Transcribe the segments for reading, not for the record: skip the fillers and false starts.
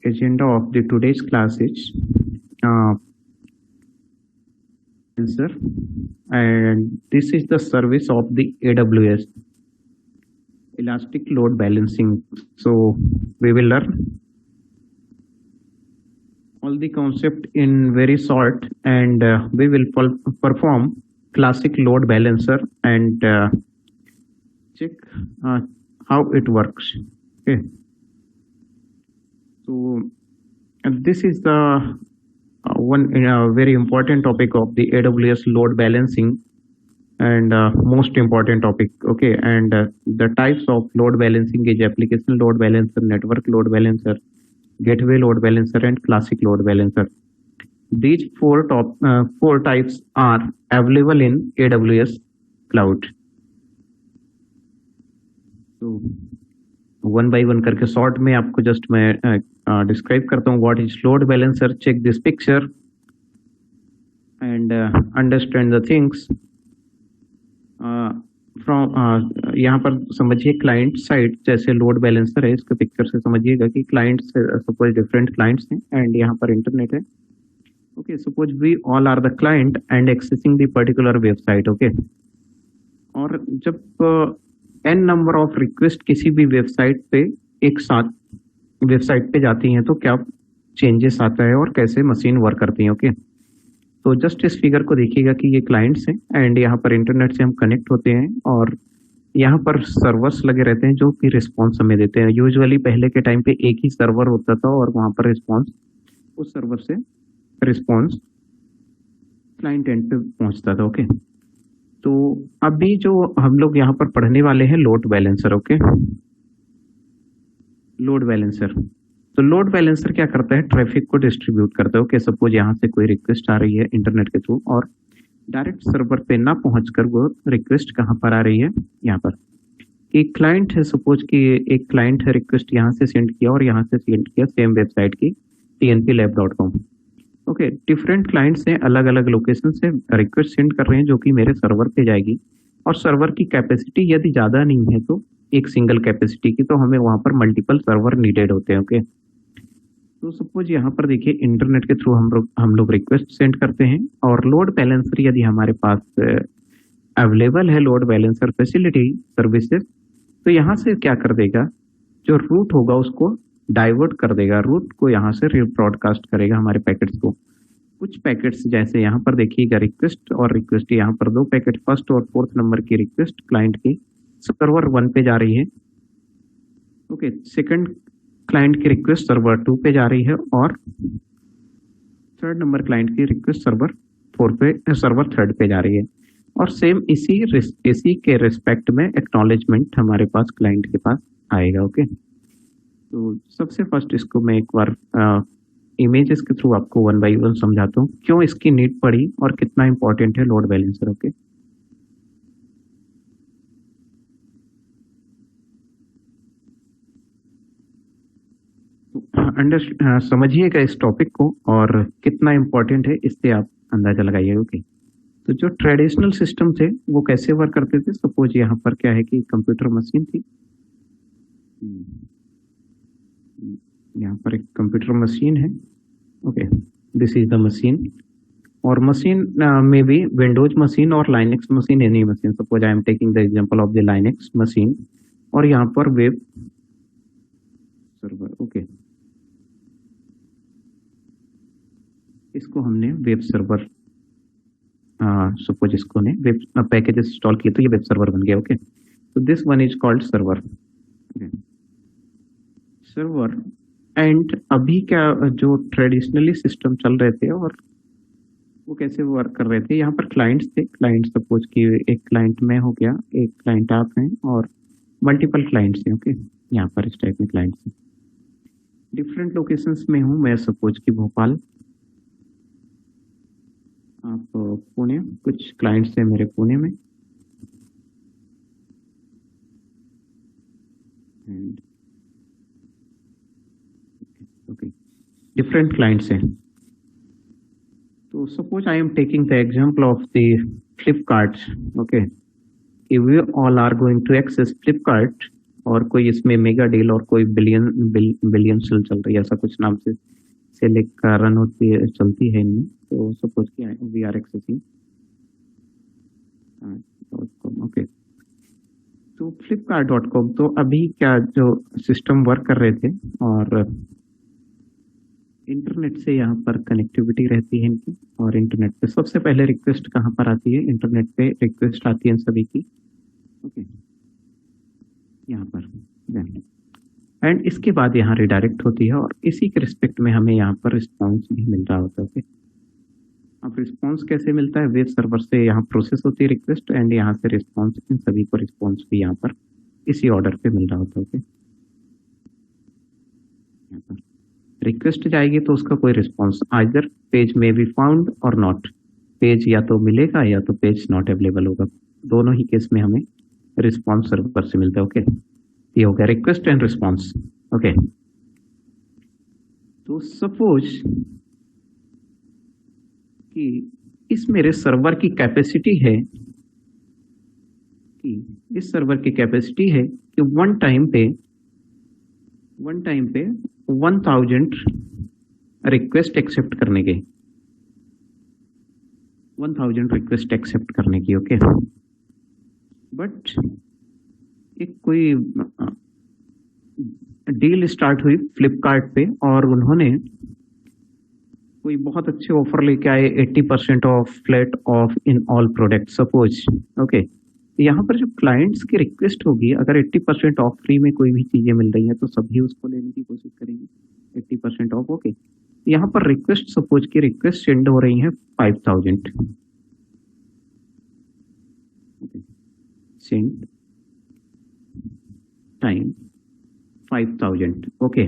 agenda of the today's class is uh, answer, and this is the service of the AWS, Elastic Load Balancing. So we will learn all the concept in very short, and we will perform classic load balancer and check uh, how it works. Okay. So this is the one very important topic of the AWS load balancing, and most important topic. Okay, and the types of load balancing is application load balancer, network load balancer, gateway load balancer, and classic load balancer. These four types are available in AWS cloud. So one by one करके short में आपको just मैं describe करता हूँ what is load balancer. Check this picture and understand the things from. यहाँ पर समझिए client side जैसे लोड बैलेंसर है, इसके पिक्चर से समझिएगा कि क्लाइंट्स सपोज डिफरेंट क्लाइंट्स हैं एंड यहाँ पर इंटरनेट है. Okay, suppose we all are the client and accessing the particular website. Okay, और जब n नंबर ऑफ रिक्वेस्ट किसी भी वेबसाइट पे एक साथ वेबसाइट पे जाती हैं तो क्या चेंजेस आता है और कैसे मशीन वर्क करती है. ओके, तो जस्ट इस फिगर को देखिएगा कि ये क्लाइंट्स हैं एंड यहाँ पर इंटरनेट से हम कनेक्ट होते हैं और यहाँ पर सर्वर्स लगे रहते हैं जो कि रिस्पॉन्स हमें देते हैं. यूजुअली पहले के टाइम पे एक ही सर्वर होता था और वहाँ पर रिस्पॉन्स उस सर्वर से रिस्पॉन्स क्लाइंट एंड पे पहुँचता था. ओके, तो अभी जो हम लोग यहाँ पर पढ़ने वाले हैं load balancer. Okay, load balancer. तो लोड बैलेंसर क्या करता है, ट्रैफिक को डिस्ट्रीब्यूट करता है. ओके, सपोज यहाँ से कोई रिक्वेस्ट आ रही है इंटरनेट के थ्रू और डायरेक्ट सर्वर पे ना पहुंचकर वो रिक्वेस्ट कहाँ पर आ रही है, यहाँ पर एक क्लाइंट है. सपोज कि एक क्लाइंट है, रिक्वेस्ट यहाँ से सेंड किया और यहाँ से सेंड किया सेम वेबसाइट की tnplab.com. ओके, डिफरेंट क्लाइंट्स हैं, अलग अलग लोकेशन से रिक्वेस्ट सेंड कर रहे हैं जो कि मेरे सर्वर पे जाएगी. और सर्वर की कैपेसिटी यदि ज़्यादा नहीं है तो एक सिंगल कैपेसिटी की, तो हमें वहाँ पर मल्टीपल सर्वर नीडेड होते हैं. ओके, तो सपोज यहाँ पर देखिए इंटरनेट के थ्रू हम लोग रिक्वेस्ट सेंड करते हैं और लोड बैलेंसर यदि हमारे पास अवेलेबल है, लोड बैलेंसर फैसिलिटी सर्विसेज, तो यहाँ से क्या कर देगा, जो रूट होगा उसको डाइवर्ट कर देगा, रूट को यहाँ से रीब्रॉडकास्ट करेगा हमारे पैकेट्स को. कुछ पैकेट्स जैसे यहाँ पर देखिएगा रिक्वेस्ट और रिक्वेस्ट, यहाँ पर दो पैकेट फर्स्ट और फोर्थ नंबर की रिक्वेस्ट क्लाइंट की सर्वर 1 पे जा रही है. ओके, सेकंड क्लाइंट की रिक्वेस्ट सर्वर 2 पे जा रही है और थर्ड नंबर क्लाइंट की रिक्वेस्ट सर्वर 3 पे जा रही है. और सेम इसी के रिस्पेक्ट में एक्नॉलेजमेंट हमारे पास क्लाइंट के पास आएगा. ओके, तो सबसे फर्स्ट इसको मैं एक बार इमेजेस के थ्रू आपको वन बाय वन समझाता हूँ क्यों इसकी नीड पड़ी और कितना इंपॉर्टेंट है लोड बैलेंसर. ओके, समझिएगा इस टॉपिक को और कितना इंपॉर्टेंट है इससे आप अंदाजा लगाइएगा. ओके, तो जो ट्रेडिशनल सिस्टम थे वो कैसे वर्क करते थे. सपोज यहाँ पर क्या है कि कंप्यूटर मशीन थी, यहाँ पर एक कंप्यूटर मशीन है. Okay, this is the machine. और मशीन में भी विंडोज मशीन और Linux machine, any machine. Suppose I am taking the example of the Linux machine और यहाँ पर वेब सर्वर. ओके, इसको हमने वेब सर्वर, सपोज इसको ने वेब पैकेजेस इंस्टॉल किए तो ये वेब सर्वर बन गया. ओके, तो this one is called server. Server. And अभी क्या जो ट्रेडिशनली सिस्टम चल रहे थे और वो कैसे वर्क कर रहे थे, यहाँ पर क्लाइंट्स थे. क्लाइंट सपोज कि एक क्लाइंट में हो गया, एक क्लाइंट आप हैं और मल्टीपल क्लाइंट्स हैं. ओके, यहाँ पर इस टाइप में क्लाइंट्स हैं, डिफरेंट लोकेशंस में हूँ मैं. सपोज कि भोपाल, आप पुणे, कुछ क्लाइंट्स हैं मेरे पुणे में एंड ओके, डिफरेंट क्लाइंट्स हैं. तो suppose I am taking the example of the Flipkart. Okay, we all are going to access Flipkart और कोई इसमें मेगा डील और कोई बिलियन सेल चल रही है, ऐसा कुछ नाम से सेल एक रन होती है, चलती है इनमें। तो सपोज क्या है, वी आर एक्सेसिंग ओके। तो flipkart.com, तो अभी क्या जो सिस्टम वर्क कर रहे थे और इंटरनेट से यहाँ पर कनेक्टिविटी रहती है इनकी, और इंटरनेट पे सबसे पहले रिक्वेस्ट कहाँ पर आती है, इंटरनेट पे रिक्वेस्ट आती है सभी की, ओके, यहाँ पर, एंड इसके बाद यहाँ रिडायरेक्ट होती है और इसी के रिस्पेक्ट में हमें यहाँ पर रिस्पॉन्स भी मिल रहा होता है, ओके। अब रिस्पॉन्स कैसे मिलता है, वेब सर्वर से यहाँ प्रोसेस होती है रिक्वेस्ट एंड यहाँ से रिस्पॉन्स, इन सभी को रिस्पॉन्स भी यहाँ पर इसी ऑर्डर पे मिल रहा होता है, ओके। यहाँ पर रिक्वेस्ट जाएगी तो उसका कोई रिस्पॉन्स, आइदर पेज में बी फाउंड और नॉट, पेज या तो मिलेगा या तो पेज नॉट अवेलेबल होगा, दोनों ही केस में हमें रिस्पॉन्स सर्वर से मिलता है, ओके। ये हो गया रिक्वेस्ट एंड रिस्पॉन्स, ओके। तो सपोज कि इस मेरे सर्वर की कैपेसिटी है कि इस सर्वर की कैपेसिटी है कि वन टाइम पे 1000 रिक्वेस्ट एक्सेप्ट करने के, 1000 रिक्वेस्ट एक्सेप्ट करने की, ओके। बट एक कोई डील स्टार्ट हुई फ्लिपकार्ट पे और उन्होंने कोई बहुत अच्छे ऑफर लेके आए, 80% of, flat of in all product suppose, okay. यहाँ पर जो क्लाइंट्स की रिक्वेस्ट होगी, अगर 80% ऑफ फ्री में कोई भी चीजें मिल रही हैं तो सभी उसको लेने की कोशिश करेंगे, 80% ऑफ, ओके। यहाँ पर रिक्वेस्ट, सपोज की रिक्वेस्ट सेंड हो रही है 5000, send time 5000, okay.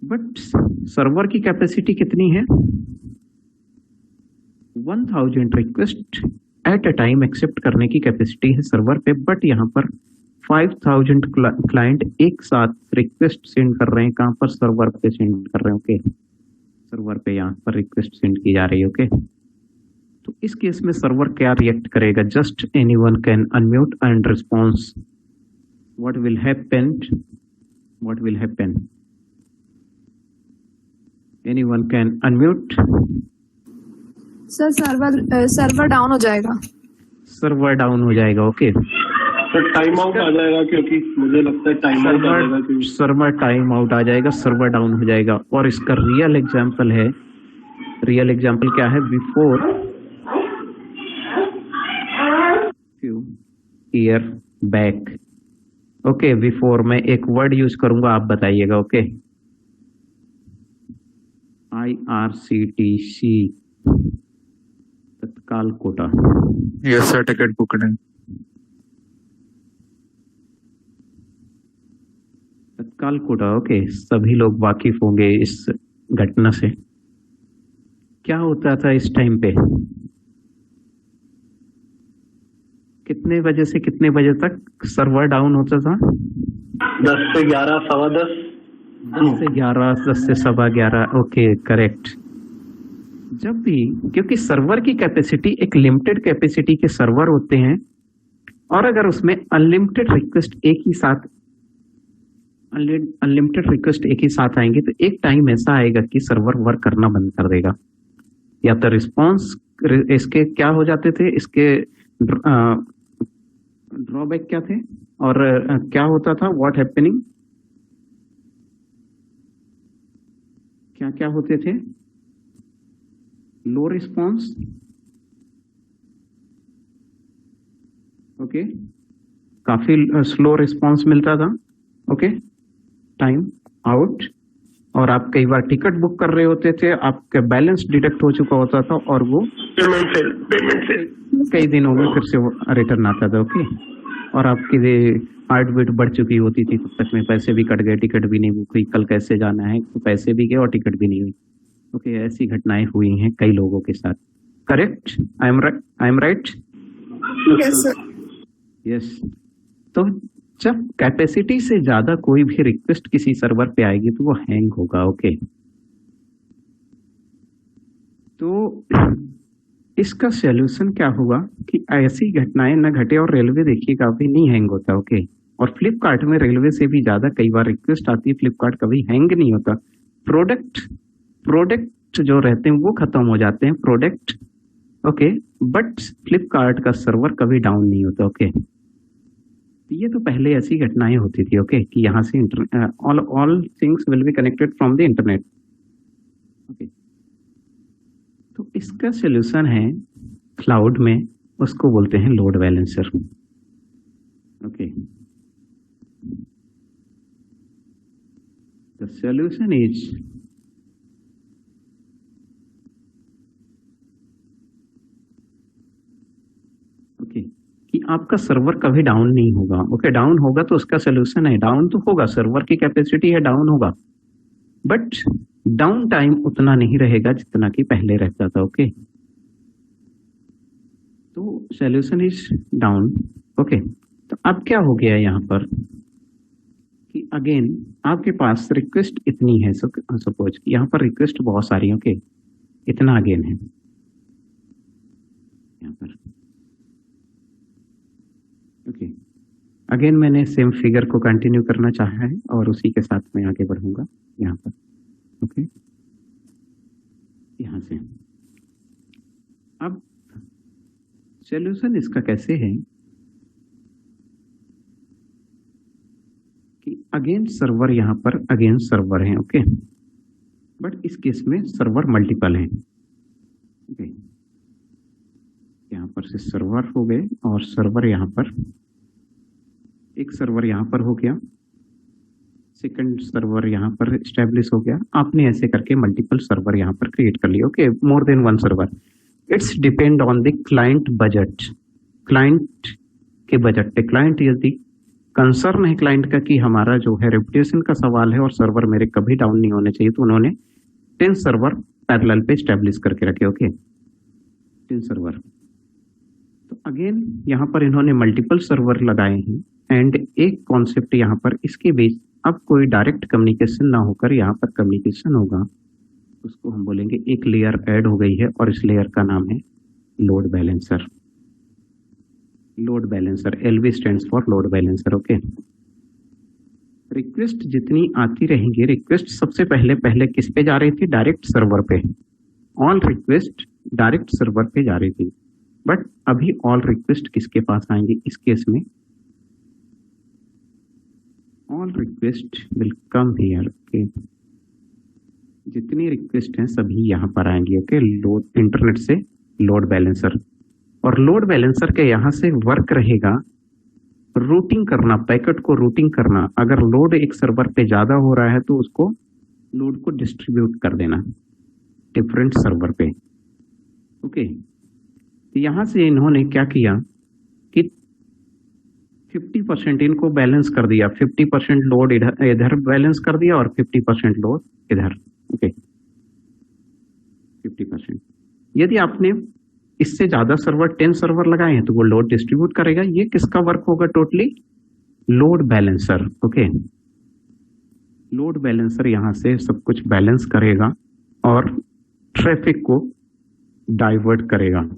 But server की कैपेसिटी कितनी है, 1000 request at a time accept करने की कैपेसिटी है सर्वर पे, बट यहाँ पर 5000 क्लाइंट एक साथ रिक्वेस्ट सेंड कर रहे हैं, कहाँ पर, सर्वर पे सेंड कर रहे हैं, ओके। सर्वर पे यहाँ पर रिक्वेस्ट सेंड की जा रही है, ओके। तो इस केस में सर्वर क्या रिएक्ट करेगा, just anyone can unmute and response, what will happen, anyone can unmute, sir server down हो जाएगा, सर्वर डाउन हो जाएगा, ओके। तो टाइम आउट आ जाएगा, क्योंकि मुझे लगता है टाइम आउट आ जाएगा, सर्वर टाइम आउट आ जाएगा, सर्वर डाउन हो जाएगा। और इसका रियल एग्जांपल है, रियल एग्जांपल क्या है, before few year back, okay. Before मैं एक वर्ड यूज करूंगा, आप बताइएगा, okay. IRCTC, tatkal quota, yes sir, ticket booked है। तत्काल कोटा, ओके। सभी लोग वाकिफ होंगे इस घटना से। क्या होता था इस टाइम पे, कितने बजे से कितने बजे तक सर्वर डाउन होता था, 10 से 11, सवा 10, 10 से 11, 10 से सवा 11, ओके, करेक्ट। जब भी, क्योंकि सर्वर की कैपेसिटी एक लिमिटेड कैपेसिटी के सर्वर होते हैं, और अगर उसमें अनलिमिटेड रिक्वेस्ट एक ही साथ आएंगे तो एक टाइम ऐसा आएगा कि सर्वर वर्क करना बंद कर देगा, या तो रिस्पॉन्स, इसके क्या हो जाते थे, इसके ड्रॉबैक क्या थे, और क्या होता था, व्हाट हैपनिंग, क्या क्या होते थे, लो रिस्पॉन्स, ओके, काफी स्लो रिस्पॉन्स मिलता था, ओके, टाइम आउट, और आप कई बार टिकट बुक कर रहे होते थे, आपका बैलेंस डिडक्ट हो चुका होता था और वो पेमेंट से कई दिनों में फिर से वो रिटर्न आता था, ओके। और आपकी हार्ट बीट बढ़ चुकी होती थी, तब तक में पैसे भी कट गए, टिकट भी नहीं बुक हुई, कल कैसे जाना है, तो पैसे भी गए और टिकट भी नहीं हुई, ओके। ऐसी घटनाएं हुई हैं कई लोगों के साथ, correct, I am right, yes sir, yes. तो जब कैपेसिटी से ज्यादा कोई भी रिक्वेस्ट किसी सर्वर पे आएगी तो वो हैंग होगा, ओके। तो इसका सॉल्यूशन क्या हुआ कि ऐसी घटनाएं न घटे और रेलवे देखिएगा अभी नहीं हैंग होता। ओके, और फ्लिपकार्ट में रेलवे से भी ज्यादा कई बार रिक्वेस्ट आती है, फ्लिपकार्ट कभी हैंग नहीं होता। प्रोडक्ट प्रोडक्ट जो रहते हैं वो खत्म हो जाते हैं प्रोडक्ट, ओके, बट फ्लिपकार्ट का सर्वर कभी डाउन नहीं होता। ओके, ये तो पहले ऐसी घटनाएं होती थी। ओके, कि यहाँ से all things will be connected from the internet. Okay, तो इसका सॉल्यूशन है क्लाउड में, उसको बोलते हैं load balancer. Okay, the solution is okay कि आपका सर्वर कभी डाउन नहीं होगा। ओके, डाउन होगा तो उसका सॉल्यूशन है, डाउन तो होगा, सर्वर की कैपेसिटी है, डाउन होगा, बट डाउन टाइम उतना नहीं रहेगा जितना कि पहले रहता था। ओके, तो सॉल्यूशन इज डाउन। ओके, तो अब क्या हो गया यहाँ पर कि अगेन आपके पास रिक्वेस्ट इतनी है, सपोज कि यहाँ पर रिक्वेस्ट बहुत सारी। ओके, इतना अगेन है यहाँ पर। ओके, अगेन मैंने सेम फिगर को कंटिन्यू करना चाहा है और उसी के साथ मैं आगे बढ़ूंगा यहाँ पर। ओके, यहाँ से अब सॉल्यूशन इसका कैसे है कि अगेन सर्वर यहाँ पर अगेन सर्वर है। ओके, बट इस केस में सर्वर मल्टीपल है। ओके, यहाँ पर से सर्वर हो गए और सर्वर यहाँ पर, एक सर्वर यहाँ पर हो गया, सेकंड सर्वर यहाँ पर एस्टेब्लिश हो गया। आपने ऐसे करके मल्टीपल सर्वर यहाँ पर क्रिएट कर लिया। Okay, more than one server. It's depend on the client budget, client के बजट पे। क्लाइंट यदि कंसर्न है क्लाइंट का कि हमारा जो है रेपुटेशन का सवाल है और सर्वर मेरे कभी डाउन नहीं होने चाहिए, तो उन्होंने 10 सर्वर पैरेलल पे एस्टेब्लिश करके रखे। Okay, 10 server. तो अगेन यहाँ पर इन्होंने मल्टीपल सर्वर लगाए हैं एंड एक कॉन्सेप्ट यहाँ पर, इसके बीच अब कोई डायरेक्ट कम्युनिकेशन ना होकर यहाँ पर कम्युनिकेशन होगा, उसको हम बोलेंगे एक लेयर ऐड हो गई है और इस लेयर का नाम है load balancer. Load balancer, LB stands for load balancer. Okay, request जितनी आती रहेंगी, रिक्वेस्ट सबसे पहले किस पे जा रही थी? डायरेक्ट सर्वर पे। ऑल रिक्वेस्ट डायरेक्ट सर्वर पे जा रही थी, बट अभी ऑल रिक्वेस्ट किसके पास आएंगे? इस केस में all request will come here. Okay, जितनी रिक्वेस्ट हैं सभी यहाँ पर आएंगी। ओके, लोड इंटरनेट से लोड बैलेंसर, और लोड बैलेंसर के यहाँ से वर्क रहेगा रूटिंग करना, पैकेट को रूटिंग करना। अगर लोड एक सर्वर पे ज्यादा हो रहा है तो उसको लोड को डिस्ट्रीब्यूट कर देना डिफरेंट सर्वर पे। ओके, तो यहाँ से इन्होंने क्या किया कि 50% इनको बैलेंस कर दिया, 50% लोड इधर बैलेंस कर दिया और 50% लोड इधर। ओके, 50%। यदि आपने इससे ज्यादा सर्वर 10 सर्वर लगाए हैं तो वो लोड डिस्ट्रीब्यूट करेगा। ये किसका वर्क होगा? Totally load balancer. Okay, load balancer यहाँ से सब कुछ बैलेंस करेगा और ट्रैफिक को डाइवर्ट करेगा।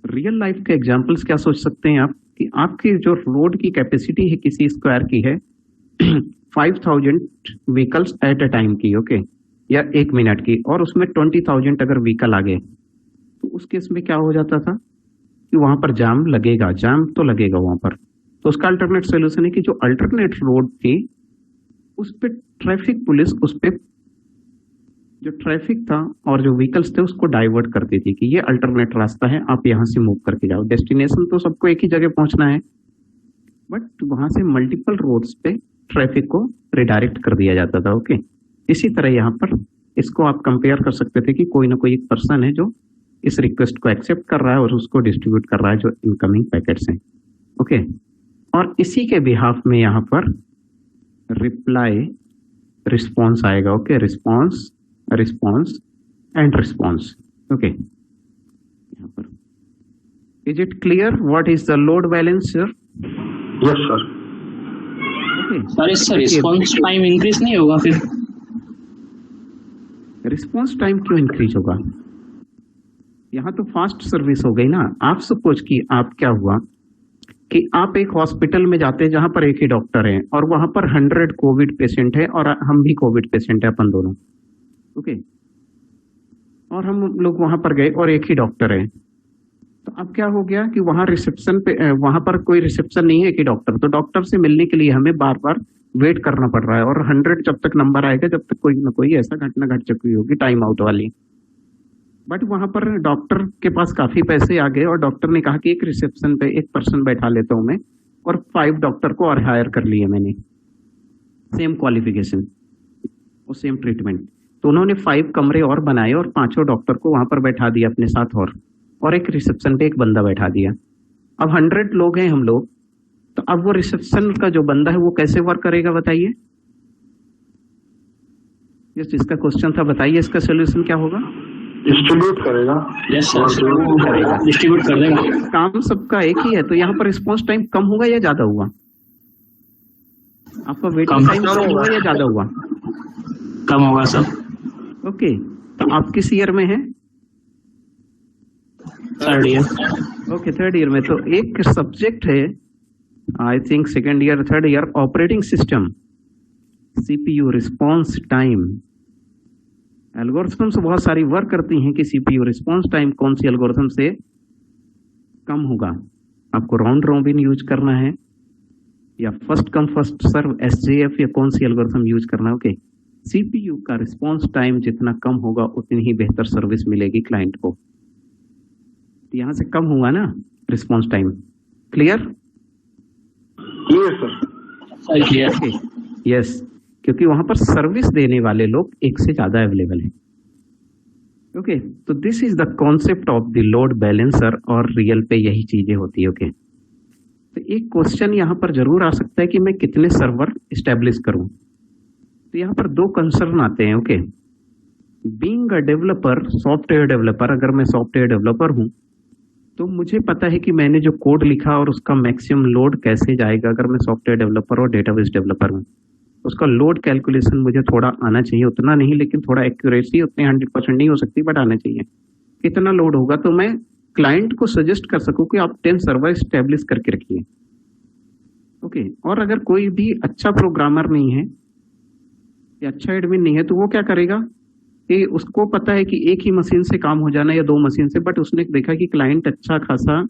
रियल लाइफ के एग्जांपल्स क्या सोच सकते हैं आप कि आपकी जो रोड की कैपेसिटी है किसी स्क्वायर की है 5000 व्हीकल्स एट अ टाइम की। ओके, या 1 मिनट की, और उसमें 20,000 अगर व्हीकल आ गए तो उस केस में क्या हो जाता था कि वहां पर जाम लगेगा, जाम तो लगेगा वहां पर। तो उसका अल्टरनेट सोल्यूशन है कि जो अल्टरनेट रोड थी उस पे ट्रैफिक पुलिस उस पे जो ट्रैफिक था और जो व्हीकल्स थे उसको डाइवर्ट करती थी कि ये अल्टरनेट रास्ता है, आप यहाँ से मूव करके जाओ। डेस्टिनेशन तो सबको एक ही जगह पहुंचना है, बट वहां से मल्टीपल रोड्स पे ट्रैफिक को रिडायरेक्ट कर दिया जाता था। ओके, इसी तरह यहाँ पर इसको आप कंपेयर कर सकते थे कि कोई ना कोई एक पर्सन है जो इस रिक्वेस्ट को एक्सेप्ट कर रहा है और उसको डिस्ट्रीब्यूट कर रहा है जो इनकमिंग पैकेट्स हैं। ओके, और इसी के बिहाफ में यहाँ पर रिप्लाई रिस्पॉन्स आएगा। Okay, response and response. Okay, यहाँ पर is it clear what is the load balancer? Yes sir. Sir इससे रिस्पॉन्स टाइम इंक्रीज नहीं होगा फिर? रिस्पॉन्स टाइम क्यों इंक्रीज होगा? यहाँ तो फास्ट सर्विस हो गई ना। आप सपोज कि आप क्या हुआ कि आप एक हॉस्पिटल में जाते हैं जहां पर एक ही डॉक्टर है और वहां पर 100 कोविड पेशेंट है और हम भी कोविड पेशेंट है अपन दोनों, ओके। और हम लोग वहां पर गए और एक ही डॉक्टर है, तो अब क्या हो गया कि वहां रिसेप्शन पे वहां पर कोई रिसेप्शन नहीं है कि डॉक्टर, तो डॉक्टर से मिलने के लिए हमें बार बार वेट करना पड़ रहा है और 100 जब तक नंबर आएगा जब तक कोई ना कोई ऐसा घटना घट चुकी होगी टाइम आउट वाली। बट वहां पर डॉक्टर के पास काफी पैसे आ गए और डॉक्टर ने कहा कि एक रिसेप्शन पे एक पर्सन बैठा लेता हूं मैं, और 5 डॉक्टर को और हायर कर लिए मैंने, सेम क्वालिफिकेशन और सेम ट्रीटमेंट। तो उन्होंने 5 कमरे और बनाए और 5 डॉक्टर को वहां पर बैठा दिया अपने साथ, और एक रिसेप्शन पे एक बंदा बैठा दिया। अब 100 लोग हैं हम लोग, तो अब वो रिसेप्शन का जो बंदा है वो कैसे वर्क करेगा बताइए? जिसका क्वेश्चन था बताइए, इसका सोल्यूशन क्या होगा? डिस्ट्रीब्यूट करेगा। यस सर, डिस्ट्रीब्यूट कर देगा। काम सबका एक ही है, तो यहाँ पर रिस्पॉन्स टाइम कम होगा या ज्यादा हुआ? आपका वेटिंग टाइम कम हुआ या ज्यादा हुआ? कम होगा सर। ओके, तो आप किस ईयर में हैं? 3rd year. Okay, 3rd year में। तो एक सब्जेक्ट है, I think 2nd year 3rd year, operating system, CPU response time. Algorithms बहुत सारी वर्क करती हैं कि सीपीयू रिस्पॉन्स टाइम कौन सी एल्गोरिथम से कम होगा। आपको राउंड रॉबिन यूज करना है या first come first serve SJF, या कौन सी एल्गोरिथम यूज करना है? ओके, सीपीयू का रिस्पॉन्स टाइम जितना कम होगा उतनी ही बेहतर सर्विस मिलेगी क्लाइंट को। तो यहां से कम हुआ ना response time. Clear? Clear sir. Clear. Yes, क्योंकि वहां पर सर्विस देने वाले लोग एक से ज्यादा अवेलेबल हैं। ओके, तो this is the concept of the load balancer, और रियल पे यही चीजें होती है। ओके, तो एक क्वेश्चन यहाँ पर जरूर आ सकता है कि मैं कितने सर्वर स्टैब्लिश करूं। तो यहाँ पर 2 कंसर्न आते हैं। Okay, being a developer, software developer, अगर मैं सॉफ्टवेयर डेवलपर हूं तो मुझे पता है कि मैंने जो कोड लिखा और उसका मैक्सिमम लोड कैसे जाएगा। अगर मैं सॉफ्टवेयर डेवलपर और डेटाबेस डेवलपर हूं, उसका लोड कैलकुलेशन मुझे थोड़ा आना चाहिए, उतना नहीं लेकिन थोड़ा एक्यूरेसी उतनी 100% नहीं हो सकती, बट आना चाहिए। कितना लोड होगा तो मैं क्लाइंट को सजेस्ट कर सकूं कि आप 10 सर्वर स्टैब्लिश करके रखिए। ओके, और अगर कोई भी अच्छा प्रोग्रामर नहीं है या अच्छा एडमिन नहीं है तो वो क्या करेगा कि उसको पता है कि एक ही मशीन से काम हो जाना या 2 मशीन से, बट उसने देखा कि क्लाइंट अच्छा खासा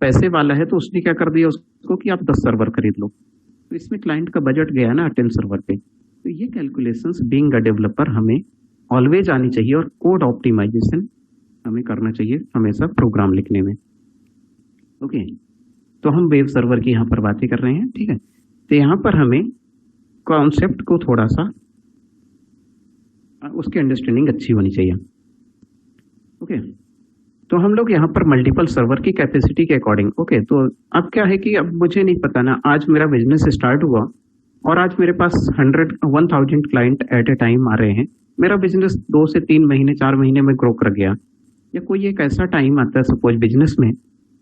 पैसे वाला है तो उसने क्या कर दिया उसको कि आप 10 सर्वर खरीद लो। तो इसमें क्लाइंट का बजट गया ना 10 सर्वर पे। तो ये कैलकुलेशंस बीइंग अ डेवलपर हमें ऑलवेज आनी चाहिए, और कोड ऑप्टिमाइजेशन हमें करना चाहिए हमेशा प्रोग्राम लिखने में। ओके, तो हम वेब सर्वर की यहाँ पर बातें कर रहे हैं, ठीक है। तो यहाँ पर हमें कॉन्सेप्ट को थोड़ा सा उसकी अंडरस्टैंडिंग अच्छी होनी चाहिए। ओके, तो हम लोग यहाँ पर मल्टीपल सर्वर की कैपेसिटी के अकॉर्डिंग। ओके, तो अब क्या है कि अब मुझे नहीं पता ना, आज मेरा बिजनेस स्टार्ट हुआ और आज मेरे पास 1000 क्लाइंट एट ए टाइम आ रहे हैं। मेरा बिजनेस 2 से 3 महीने 4 महीने में ग्रो कर गया, या कोई एक ऐसा टाइम आता है सपोज बिजनेस में,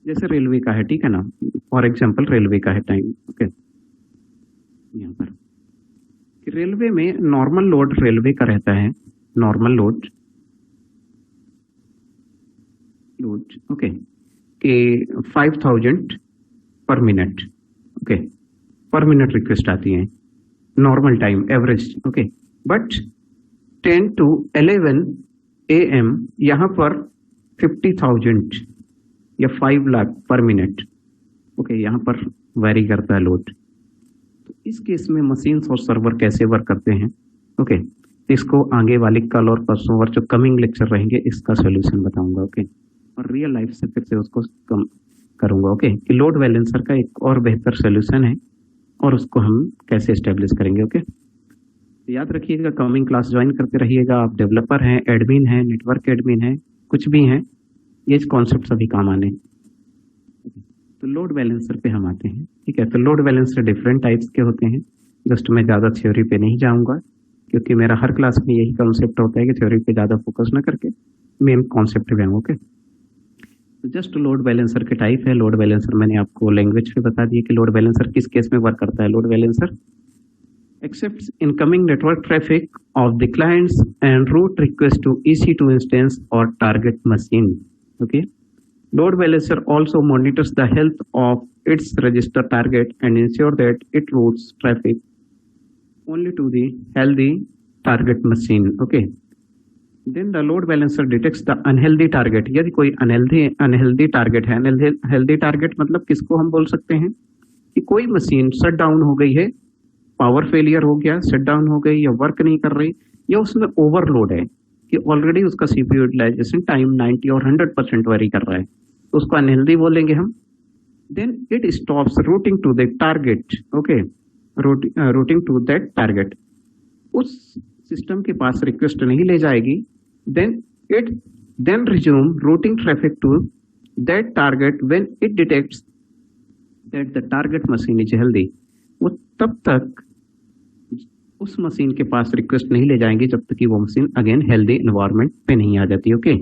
जैसे रेलवे का है, ठीक है ना, फॉर एग्जाम्पल रेलवे का है टाइम। ओके, यहाँ पर रेलवे में नॉर्मल लोड रेलवे का रहता है, नॉर्मल लोड ओके कि 5000 पर मिनट, ओके, पर मिनट रिक्वेस्ट आती है, normal time average. Okay, but 10 to 11 AM यहाँ पर 50,000 या 5 लाख पर मिनट। ओके, यहाँ पर वेरी करता है लोड। तो इस केस में मशीन्स और सर्वर कैसे वर्क करते हैं, ओके, इसको आगे वाले कल और परसों और जो कमिंग लेक्चर रहेंगे इसका सोल्यूशन बताऊंगा। ओके, और रियल लाइफ से फिर से उसको कम करूंगा। ओके, कि लोड बैलेंसर का एक और बेहतर सोल्यूशन है और उसको हम कैसे एस्टेब्लिश करेंगे। ओके, तो याद रखिएगा, कमिंग क्लास ज्वाइन करते रहिएगा। आप डेवलपर हैं, एडमिन हैं, नेटवर्क एडमिन हैं, कुछ भी हैं, ये कॉन्सेप्ट सभी काम आने। तो लोड बैलेंसर पे हम आते हैं, ठीक है। तो लोड बैलेंसर डिफरेंट टाइप्स के होते हैं। जस्ट मैं ज़्यादा थ्योरी पे नहीं जाऊंगा क्योंकि मेरा हर क्लास में यही कॉन्सेप्ट होता है कि थ्योरी पे ज़्यादा फोकस ना करके मेन कॉन्सेप्ट पे आऊँ। ओके, तो जस्ट लोड बैलेंसर के टाइप है। लोड बैलेंसर मैंने आपको लैंग्वेज पे बता दिया कि लोड बैलेंसर किस केस में वर्क करता है। Load balancer accepts incoming network traffic of the clients and route request to EC2 instance or target machine. Okay. Load balancer also monitors the health of its register target and ensure that it routes traffic only to the healthy target machine. Okay. Then the load balancer detects the unhealthy target. यदि कोई unhealthy target है, unhealthy target मतलब किसको हम बोल सकते हैं कि कोई मशीन शट डाउन हो गई है, पावर फेलियर हो गया, शट डाउन हो गई या वर्क नहीं कर रही, या उसमें ओवरलोड है कि ऑलरेडी उसका सीपीयू यूटिलाइजेशन टाइम 90 और 100% वेरी कर रहा है, तो उसको अनहेल्दी बोलेंगे हम. Then it stops routing to the target. Okay, routing to that target. उस सिस्टम के पास रिक्वेस्ट नहीं ले जाएगी. then resume routing traffic to that target when it detects that the target machine is healthy. वो तब तक उस मशीन के पास रिक्वेस्ट नहीं ले जाएंगे जब तक कि वो मशीन अगेन हेल्दी एनवायरनमेंट पे नहीं आ जाती. Okay,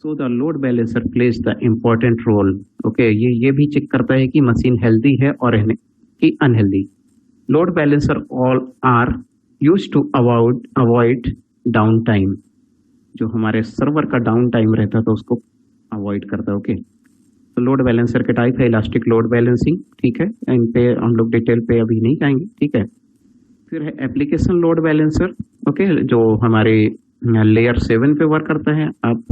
so the load balancer plays the important role. Okay, ये भी चेक करता है कि मशीन हेल्दी है और कि unhealthy. Load balancer all are use to avoid down time. जो हमारे सर्वर का डाउन टाइम रहता है तो उसको अवॉइड करता है. ओके, तो लोड बैलेंसर के टाइप है इलास्टिक लोड बैलेंसिंग. ठीक है, इन पे हम लोग डिटेल पे अभी नहीं जाएंगे. ठीक है, फिर है एप्लीकेशन लोड बैलेंसर. ओके, जो हमारे लेयर 7 पे वर्क करता है. आप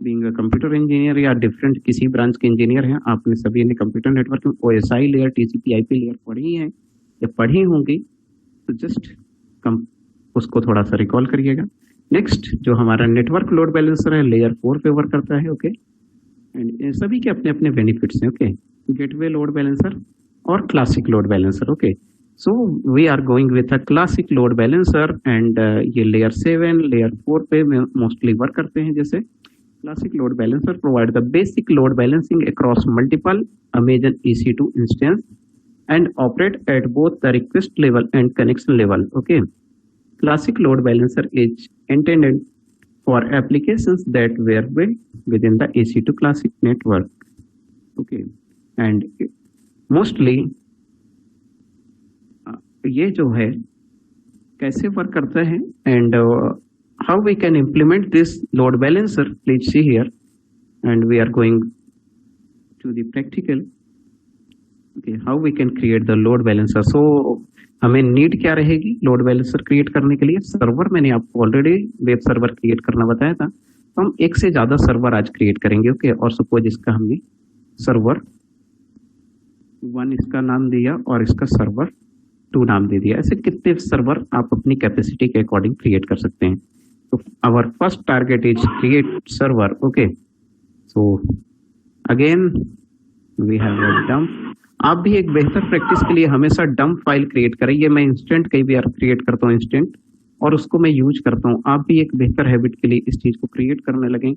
बीइंग कंप्यूटर इंजीनियर या डिफरेंट किसी ब्रांच के इंजीनियर हैं, आपने सभी ने कंप्यूटर नेटवर्क में OSI layer, TCP IP layer पढ़ी है या पढ़ी होंगी, तो जस्ट उसको थोड़ा सा रिकॉल करिएगा. नेक्स्ट जो हमारा नेटवर्क लोड बैलेंसर है, लेयर 4 पे वर्क करता है. ओके, एंड सभी के अपने अपने बेनिफिट्स हैं. ओके, गेटवे लोड बैलेंसर और classic load balancer. Okay, so we are going with a classic load balancer and ये लेयर 7 लेयर 4 पे मोस्टली वर्क करते हैं. जैसे classic load balancer provide the basic load balancing across multiple Amazon EC2 instance and operate at both the request level and connection level. Okay, classic load balancer is intended for applications that were built within the EC2 classic network. Okay, and mostly ये जो है कैसे work करता है and how we can implement this load balancer, please see here, and we are going to the practical. Okay, how we can create the load balancer. So हमें need क्या रहेगी load balancer create करने के लिए? Server मैंने आपको already web server create करना बताया था, तो हम एक से ज्यादा सर्वर आज क्रिएट करेंगे. ओके, और सपोज इसका हमने सर्वर 1 इसका नाम दिया और इसका सर्वर 2 नाम दे दिया. ऐसे कितने सर्वर आप अपनी कैपेसिटी के अकॉर्डिंग क्रिएट कर सकते हैं. तो our first target is create server. Okay, so again we have dump. आप भी एक बेहतर प्रैक्टिस के लिए हमेशा डंप फाइल क्रिएट करें. ये मैं इंस्टेंट कई बार क्रिएट करता हूँ इंस्टेंट, और उसको मैं यूज करता हूँ. आप भी एक बेहतर हैबिट के लिए इस चीज को क्रिएट करने लगें.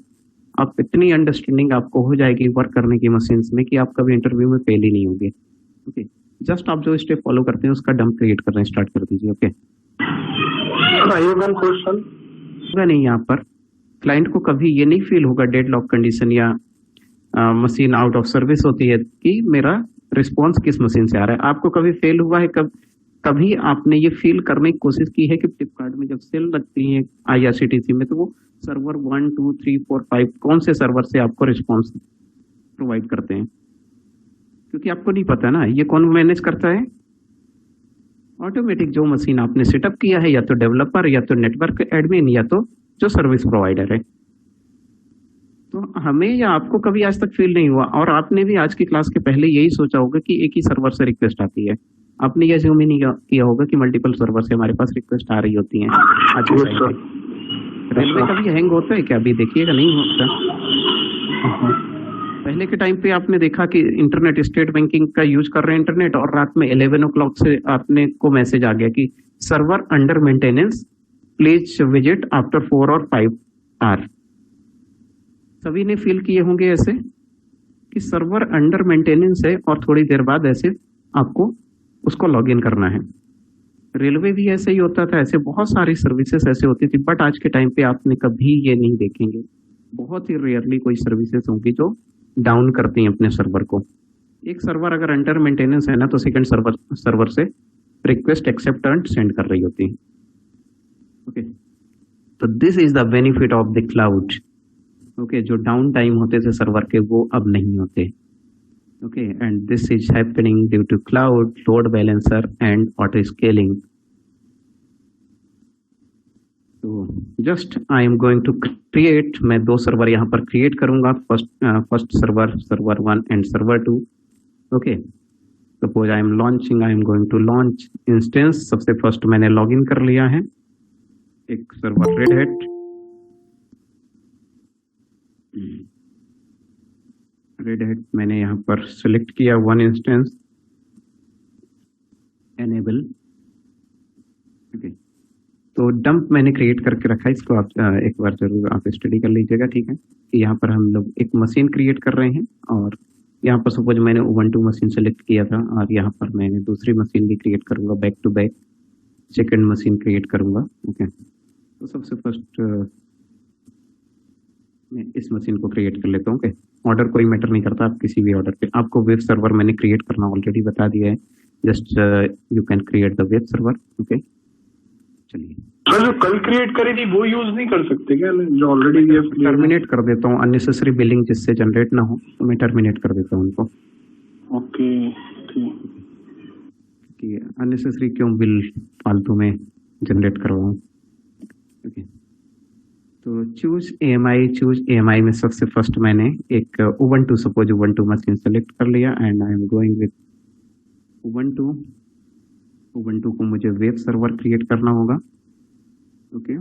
आप इतनी अंडरस्टैंडिंग आपको हो जाएगी वर्क करने की मशीन्स में कि आप कभी इंटरव्यू में फेल ही नहीं होंगे. ओके, जस्ट आप जो स्टेप फॉलो करते हैं उसका डंप क्रिएट करना स्टार्ट कर दीजिए. ओके, नहीं, यहाँ पर क्लाइंट को कभी ये नहीं फील होगा डेडलॉक कंडीशन या मशीन आउट ऑफ सर्विस होती है कि मेरा रिस्पॉन्स किस मशीन से आ रहा है. आपको कभी फेल हुआ है? कभी आपने ये फील करने की कोशिश की है कि फ्लिपकार्ट में जब सेल लगती है IRCTC में, तो वो सर्वर 1 2 3 4 5 कौन से सर्वर से आपको रिस्पॉन्स प्रोवाइड करते हैं? क्योंकि आपको नहीं पता ना ये कौन मैनेज करता है. ऑटोमेटिक जो मशीन आपने सेटअप किया है, या तो डेवलपर या तो नेटवर्क एडमिन या तो जो सर्विस प्रोवाइडर है. तो हमें या आपको कभी आज तक फील नहीं हुआ, और आपने भी आज की क्लास के पहले यही सोचा होगा कि एक ही सर्वर से रिक्वेस्ट आती है. आपने ये अज्यूम ही नहीं किया होगा कि मल्टीपल सर्वर से हमारे पास रिक्वेस्ट आ रही होती हैं. आज के टाइम पे रेलवे का भी हैंग होता है क्या? अभी देखिएगा नहीं होता. पहले के टाइम पे आपने देखा कि इंटरनेट स्टेट बैंकिंग का यूज कर रहे हैं इंटरनेट, और रात में 11 o'clock से आपने को मैसेज आ गया कि server under maintenance, please visit after 4 और 5 आवर. सभी ने फील किए होंगे ऐसे कि सर्वर अंडर मेंटेनेंस है और थोड़ी देर बाद ऐसे आपको उसको लॉग इन करना है. रेलवे भी ऐसे ही होता था. ऐसे बहुत सारी सर्विसेज ऐसे होती थी, बट आज के टाइम पे आपने कभी ये नहीं देखेंगे. बहुत ही रेयरली कोई सर्विसेज होंगी जो डाउन करती हैं अपने सर्वर को. एक सर्वर अगर अंडर मेंटेनेंस है ना, तो सेकंड सर्वर से रिक्वेस्ट एक्सेप्ट एंड सेंड कर रही होती है. ओके, तो this is the benefit of the cloud. Okay, जो डाउन टाइम होते थे सर्वर के वो अब नहीं होते। Okay, and this is happening due to cloud, load balancer and auto scaling. तो just I am going to create, मैं 2 सर्वर यहाँ पर क्रिएट करूंगा, first server, server 1 and server 2। Okay, suppose I am launching, I am going to launch instance. सबसे first मैंने login कर लिया है एक सर्वर रेड हैट। मैंने यहाँ पर सिलेक्ट किया 1 इंस्टेंस, एनेबल। ओके, तो डंप मैंने क्रिएट करके रखा है, इसको आप एक बार जरूर आप स्टडी कर लीजिएगा, ठीक है। कि यहाँ पर हम लोग एक मशीन क्रिएट कर रहे हैं और यहाँ पर सपोज मैंने उबंटू मशीन सेलेक्ट किया था और यहाँ पर मैंने दूसरी मशीन भी क्रिएट करूंगा, back to back second machine create करूंगा। ओके, तो सबसे फर्स्ट मैं इस मशीन को क्रिएट कर लेता हूँ। ओके, ऑर्डर कोई मैटर नहीं करता, आप किसी भी ऑर्डर पे, आपको वेब सर्वर मैंने क्रिएट करना ऑलरेडी बता दिया है, just you can create the web server. Okay, चलिए सर जो कल क्रिएट करी थी वो यूज नहीं कर सकते क्या, जो ऑलरेडी टर्मिनेट कर देता हूँ, अननेसेसरी बिलिंग जिससे जनरेट ना हो तो मैं टर्मिनेट कर देता हूँ उनको। ओके, कि अननेसेसरी क्यों बिल फालतू में जनरेट करवाऊँ। ओके, तो चूज AMI में सबसे फर्स्ट मैंने एक Ubuntu, suppose Ubuntu machine select कर लिया and I am going with Ubuntu को मुझे वेब सर्वर क्रिएट करना होगा। ओके,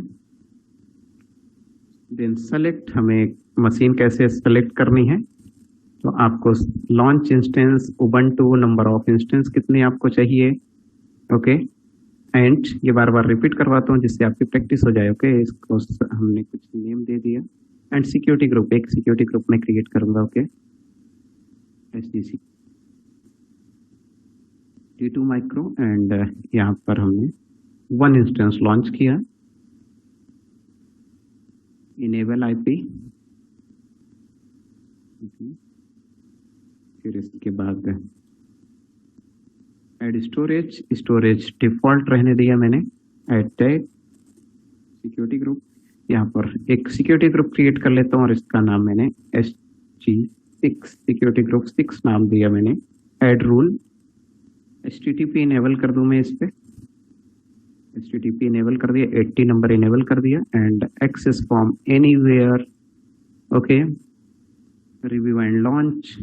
देन सेलेक्ट, हमें मशीन कैसे सेलेक्ट करनी है, तो आपको launch instance Ubuntu, number of instance कितने आपको चाहिए। ओके, एंड ये बार बार रिपीट करवाता हूँ जिससे आपकी प्रैक्टिस हो जाए। ओके, इसको हमने कुछ नेम दे दिया एंड सिक्योरिटी ग्रुप, एक सिक्योरिटी ग्रुप में क्रिएट करूंगा। Okay, SGC T2 micro and यहाँ पर हमने 1 इंस्टेंस लॉन्च किया, इनेबल IP। फिर इसके बाद ऐड स्टोरेज डिफॉल्ट रहने दिया मैंने, ऐड टैग सिक्योरिटी ग्रुप। यहाँ पर एक सिक्योरिटी ग्रुप क्रिएट कर लेता हूँ और इसका नाम मैंने SG6 सिक्योरिटी ग्रुप 6 नाम दिया मैंने। ऐड रूल, HTTP इनेबल कर दूं मैं इस पे, HTTP इनेबल कर दिया, 80 नंबर इनेबल कर दिया and access from anywhere. Okay, review and launch.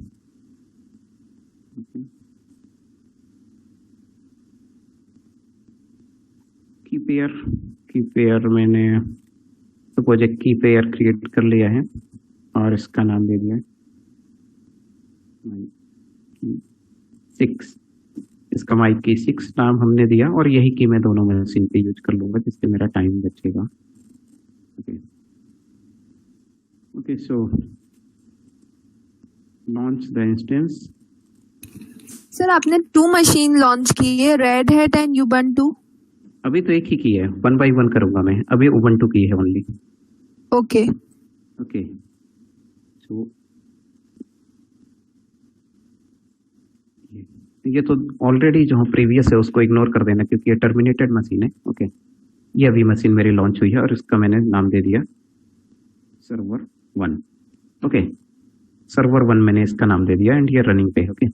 Key pair मैंने सपोज एक की पेयर क्रिएट कर लिया है और इसका नाम दे दिया 6, इसका माइक की 6 नाम हमने दिया और यही की मैं दोनों मशीन पे यूज कर लूंगा जिससे मेरा टाइम बचेगा। Okay, so launch the instance. Sir आपने 2 मशीन लॉन्च की है, रेड हैट एंड उबंटू। अभी तो एक ही की है, 1 by 1 करूंगा मैं, अभी उबंटू की है ओनली। ओके ओके, सो ये तो ऑलरेडी जो प्रीवियस है उसको इग्नोर कर देना क्योंकि ये टर्मिनेटेड मशीन है। ओके, ये अभी मशीन मेरी लॉन्च हुई है और इसका मैंने नाम दे दिया सर्वर 1। ओके, सर्वर 1 मैंने इसका नाम दे दिया एंड ये रनिंग पे है। Okay,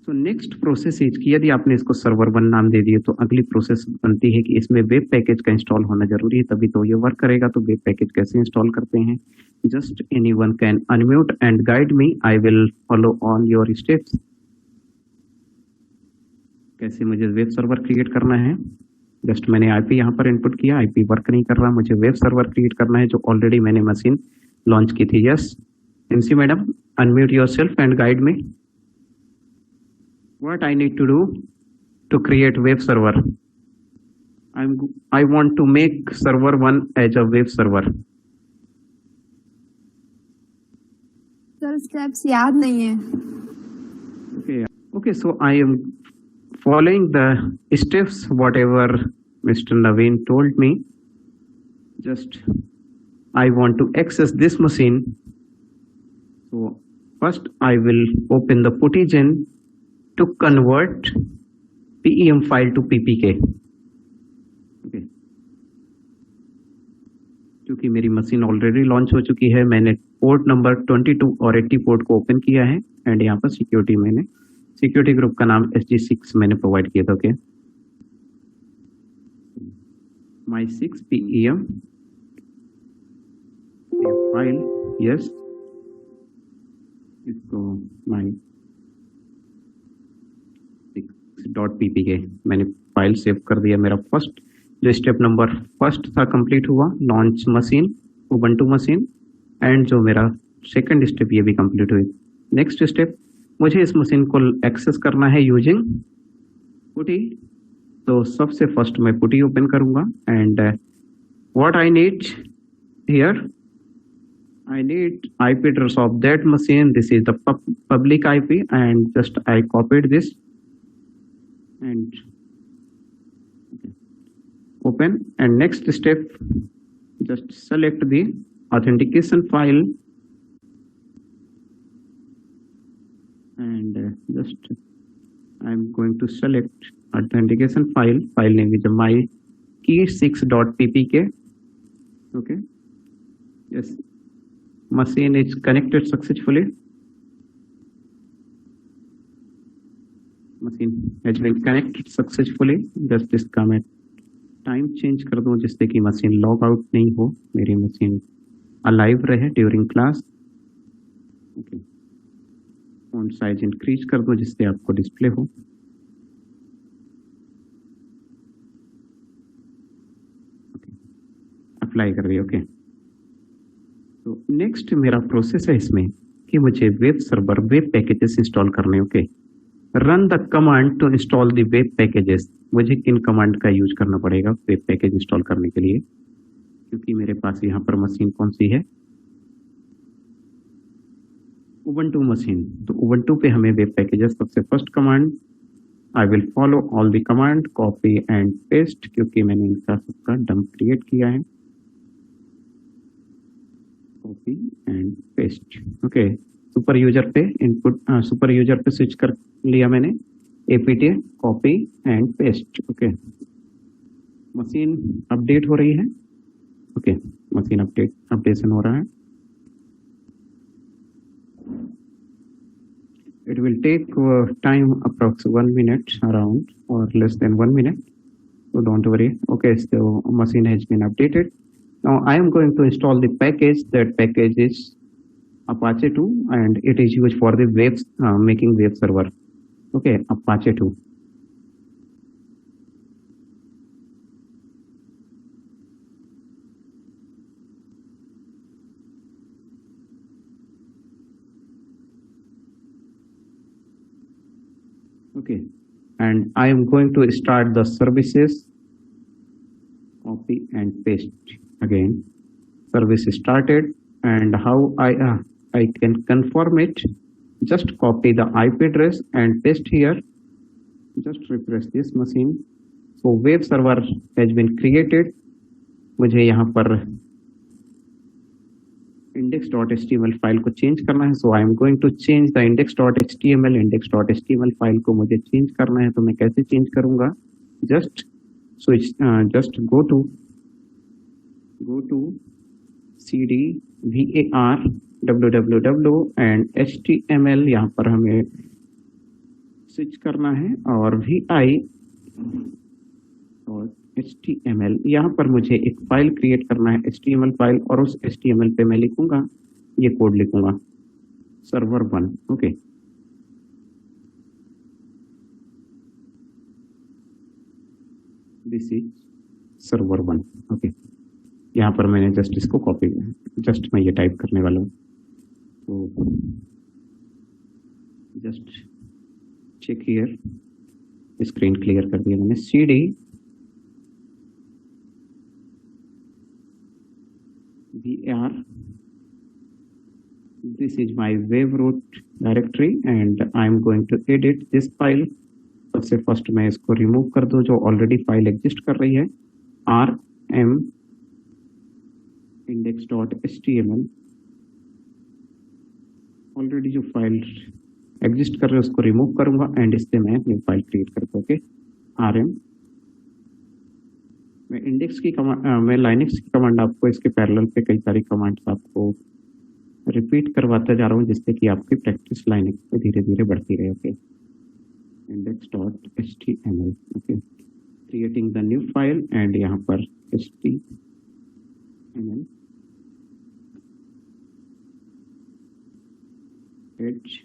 so next process is कि यदि आपने इसको सर्वर 1 नाम दे दिए तो अगली प्रोसेस बनती है कि इसमें वेब पैकेज का इंस्टॉल होना जरूरी है, तभी तो ये वर्क करेगा। तो वेब पैकेज कैसे इंस्टॉल करते हैं, just anyone can unmute and guide me, I will follow all your steps. कैसे मुझे वेब सर्वर क्रिएट करना है, जस्ट मैंने IP यहाँ पर इनपुट किया, IP वर्क नहीं कर रहा, मुझे वेब सर्वर क्रिएट करना है जो ऑलरेडी मैंने मशीन लॉन्च की थी। Yes MC madam, unmute yourself and guide me what I need to do to create web server. I want to make server 1 as a web server. Sir steps याद नहीं है। Okay, so I am following the steps whatever Mr. Naveen told me. Just I want to access this machine. So first I will open the puttygen to convert PEM file to PPK. Okay, क्योंकि मेरी machine already launch हो चुकी है, मैंने port number 22 और 80 port को open किया है एंड यहाँ पर सिक्योरिटी ग्रुप का नाम SG6 मैंने प्रोवाइड किया था। Okay, my 6 PEM file, yes, इसको my 6.ppk मैंने फाइल सेव कर दिया। मेरा फर्स्ट जो स्टेप नंबर फर्स्ट था कंप्लीट हुआ, launch machine, Ubuntu machine, and जो मेरा सेकंड स्टेप ये भी कंप्लीट हुई। नेक्स्ट स्टेप, मुझे इस मशीन को एक्सेस करना है यूजिंग पुटी। तो सबसे फर्स्ट मैं पुटी ओपन करूंगा and what I need here, I need IP address of that machine. This is the public IP and just I copied this and open, and next step, just select the authentication file and just I'm going to select authentication file name is my key6.ppk. okay, yes, machine is connected successfully, machine has been connected successfully। just इसका मैं time change कर दूं जिससे कि machine log out नहीं हो, मेरी machine alive रहे during class. Okay, font size increase कर दूं जिससे आपको डिस्प्ले हो। ओके, अप्लाई कर दिया। ओके, तो नेक्स्ट मेरा प्रोसेस है इसमें कि मुझे web server web packages install करने। Okay, run the command to install the web packages. मुझे किन कमांड का यूज करना पड़ेगा वेब पैकेज इंस्टॉल करने के लिए, क्योंकि मेरे पास यहाँ पर मशीन कौन सी है, उबंटू मशीन। तो उबंटू पे हमें वेब पैकेजेस, सबसे first command, I will follow all the command, copy and paste, क्योंकि मैंने इनका सबका डंप क्रिएट किया है, copy and paste. Okay, super user पे इनपुट, सुपर यूजर पे स्विच कर लिया मैंने, apt copy and paste. Okay, machine update हो रही है। ओके, मशीन अपडेशन हो रहा है। It will take time approx 1 minute around और less than 1 minute, so don't worry। okay, so machine has been updated। now I am going to install the package. That package is Apache 2 and it is used for the making web server। okay, Apache 2। okay, and I am going to start the services, copy and paste again, service started, and how I can confirm it, just copy the IP address and paste here, just refresh this machine। so web server has been created। मुझे यहाँ पर index.html file को change करना है, so I am going to change the index.html। index.html file को मुझे change करना है, तो मैं कैसे चेंज करूंगा, just switch, just go to cd var www and html, यहाँ पर हमें स्विच करना है, और vi और html, यहाँ पर मुझे एक फाइल क्रिएट करना है html फाइल, और उस html पे मैं लिखूंगा, ये कोड लिखूंगा, server1। Okay, this is server1। Okay, यहाँ पर मैंने जस्ट इसको कॉपी, जस्ट मैं ये टाइप करने वाला हूँ, तो just check here, screen clear कर दिया मैंने। cd var, this is my web root directory and I am going to edit this file। सबसे फर्स्ट मैं इसको रिमूव कर दूं, जो ऑलरेडी फाइल एग्जिस्ट कर रही है, rm index.html, ऑलरेडी जो फाइल एग्जिस्ट कर रही है उसको रिमूव करूंगा एंड इससे मैं अपनी फाइल क्रिएट करता हूँ। ओके, rm मैं इंडेक्स की कमांड मैं लाइनक्स की कमांड आपको इसके पैरेलल पे कई सारी कमांड्स आपको रिपीट करवाता जा रहा हूँ जिससे कि आपकी प्रैक्टिस लाइनक्स पे धीरे धीरे बढ़ती रहे। Okay, index.html, okay, creating the new file and यहाँ पर html as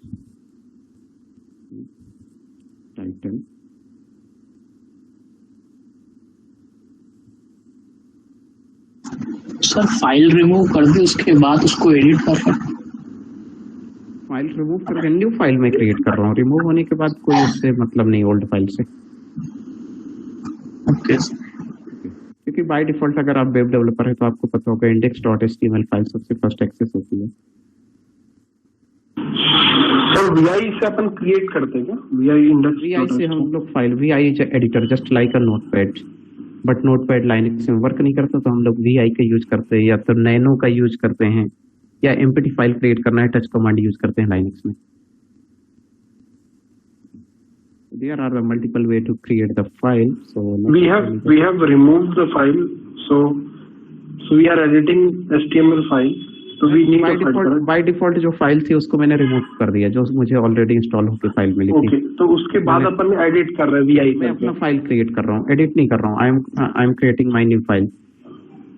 title sir file remove कर दी, उसके बाद उसको एडिट कर रहा हूँ। फाइल रिमूव करके न्यू फाइल में क्रिएट कर रहा हूँ। रिमूव होने के बाद कोई उससे मतलब नहीं ओल्ड फाइल से। ओके क्योंकि बाय डिफॉल्ट अगर आप वेब डेवलपर है तो आपको पता होगा index.html फाइल सबसे फर्स्ट एक्सेस होती है। सर वीआई से अपन क्रिएट करते हैं क्या? वीआई इंडेक्स वीआई से हम लोग file VI is editor just like a notepad, but notepad Linux में वर्क नहीं करता तो हम लोग वीआई का यूज करते हैं या तो नैनो का यूज करते हैं या एम्प्टी फाइल क्रिएट करना है टच कमांड यूज करते हैं लाइनक्स में। There are multiple way to create the file. So we have removed the file. So we are editing HTML file. So we need by default जो file थी उसको मैंने remove कर दिया जो मुझे ऑलरेडी इंस्टॉल होकर फाइल मिली थी। Okay, तो उसके बाद अपन एडिट कर रहे हैं वीआई मैं अपना फाइल क्रिएट कर रहा हूँ, एडिट नहीं कर रहा हूँ। I am creating my new file.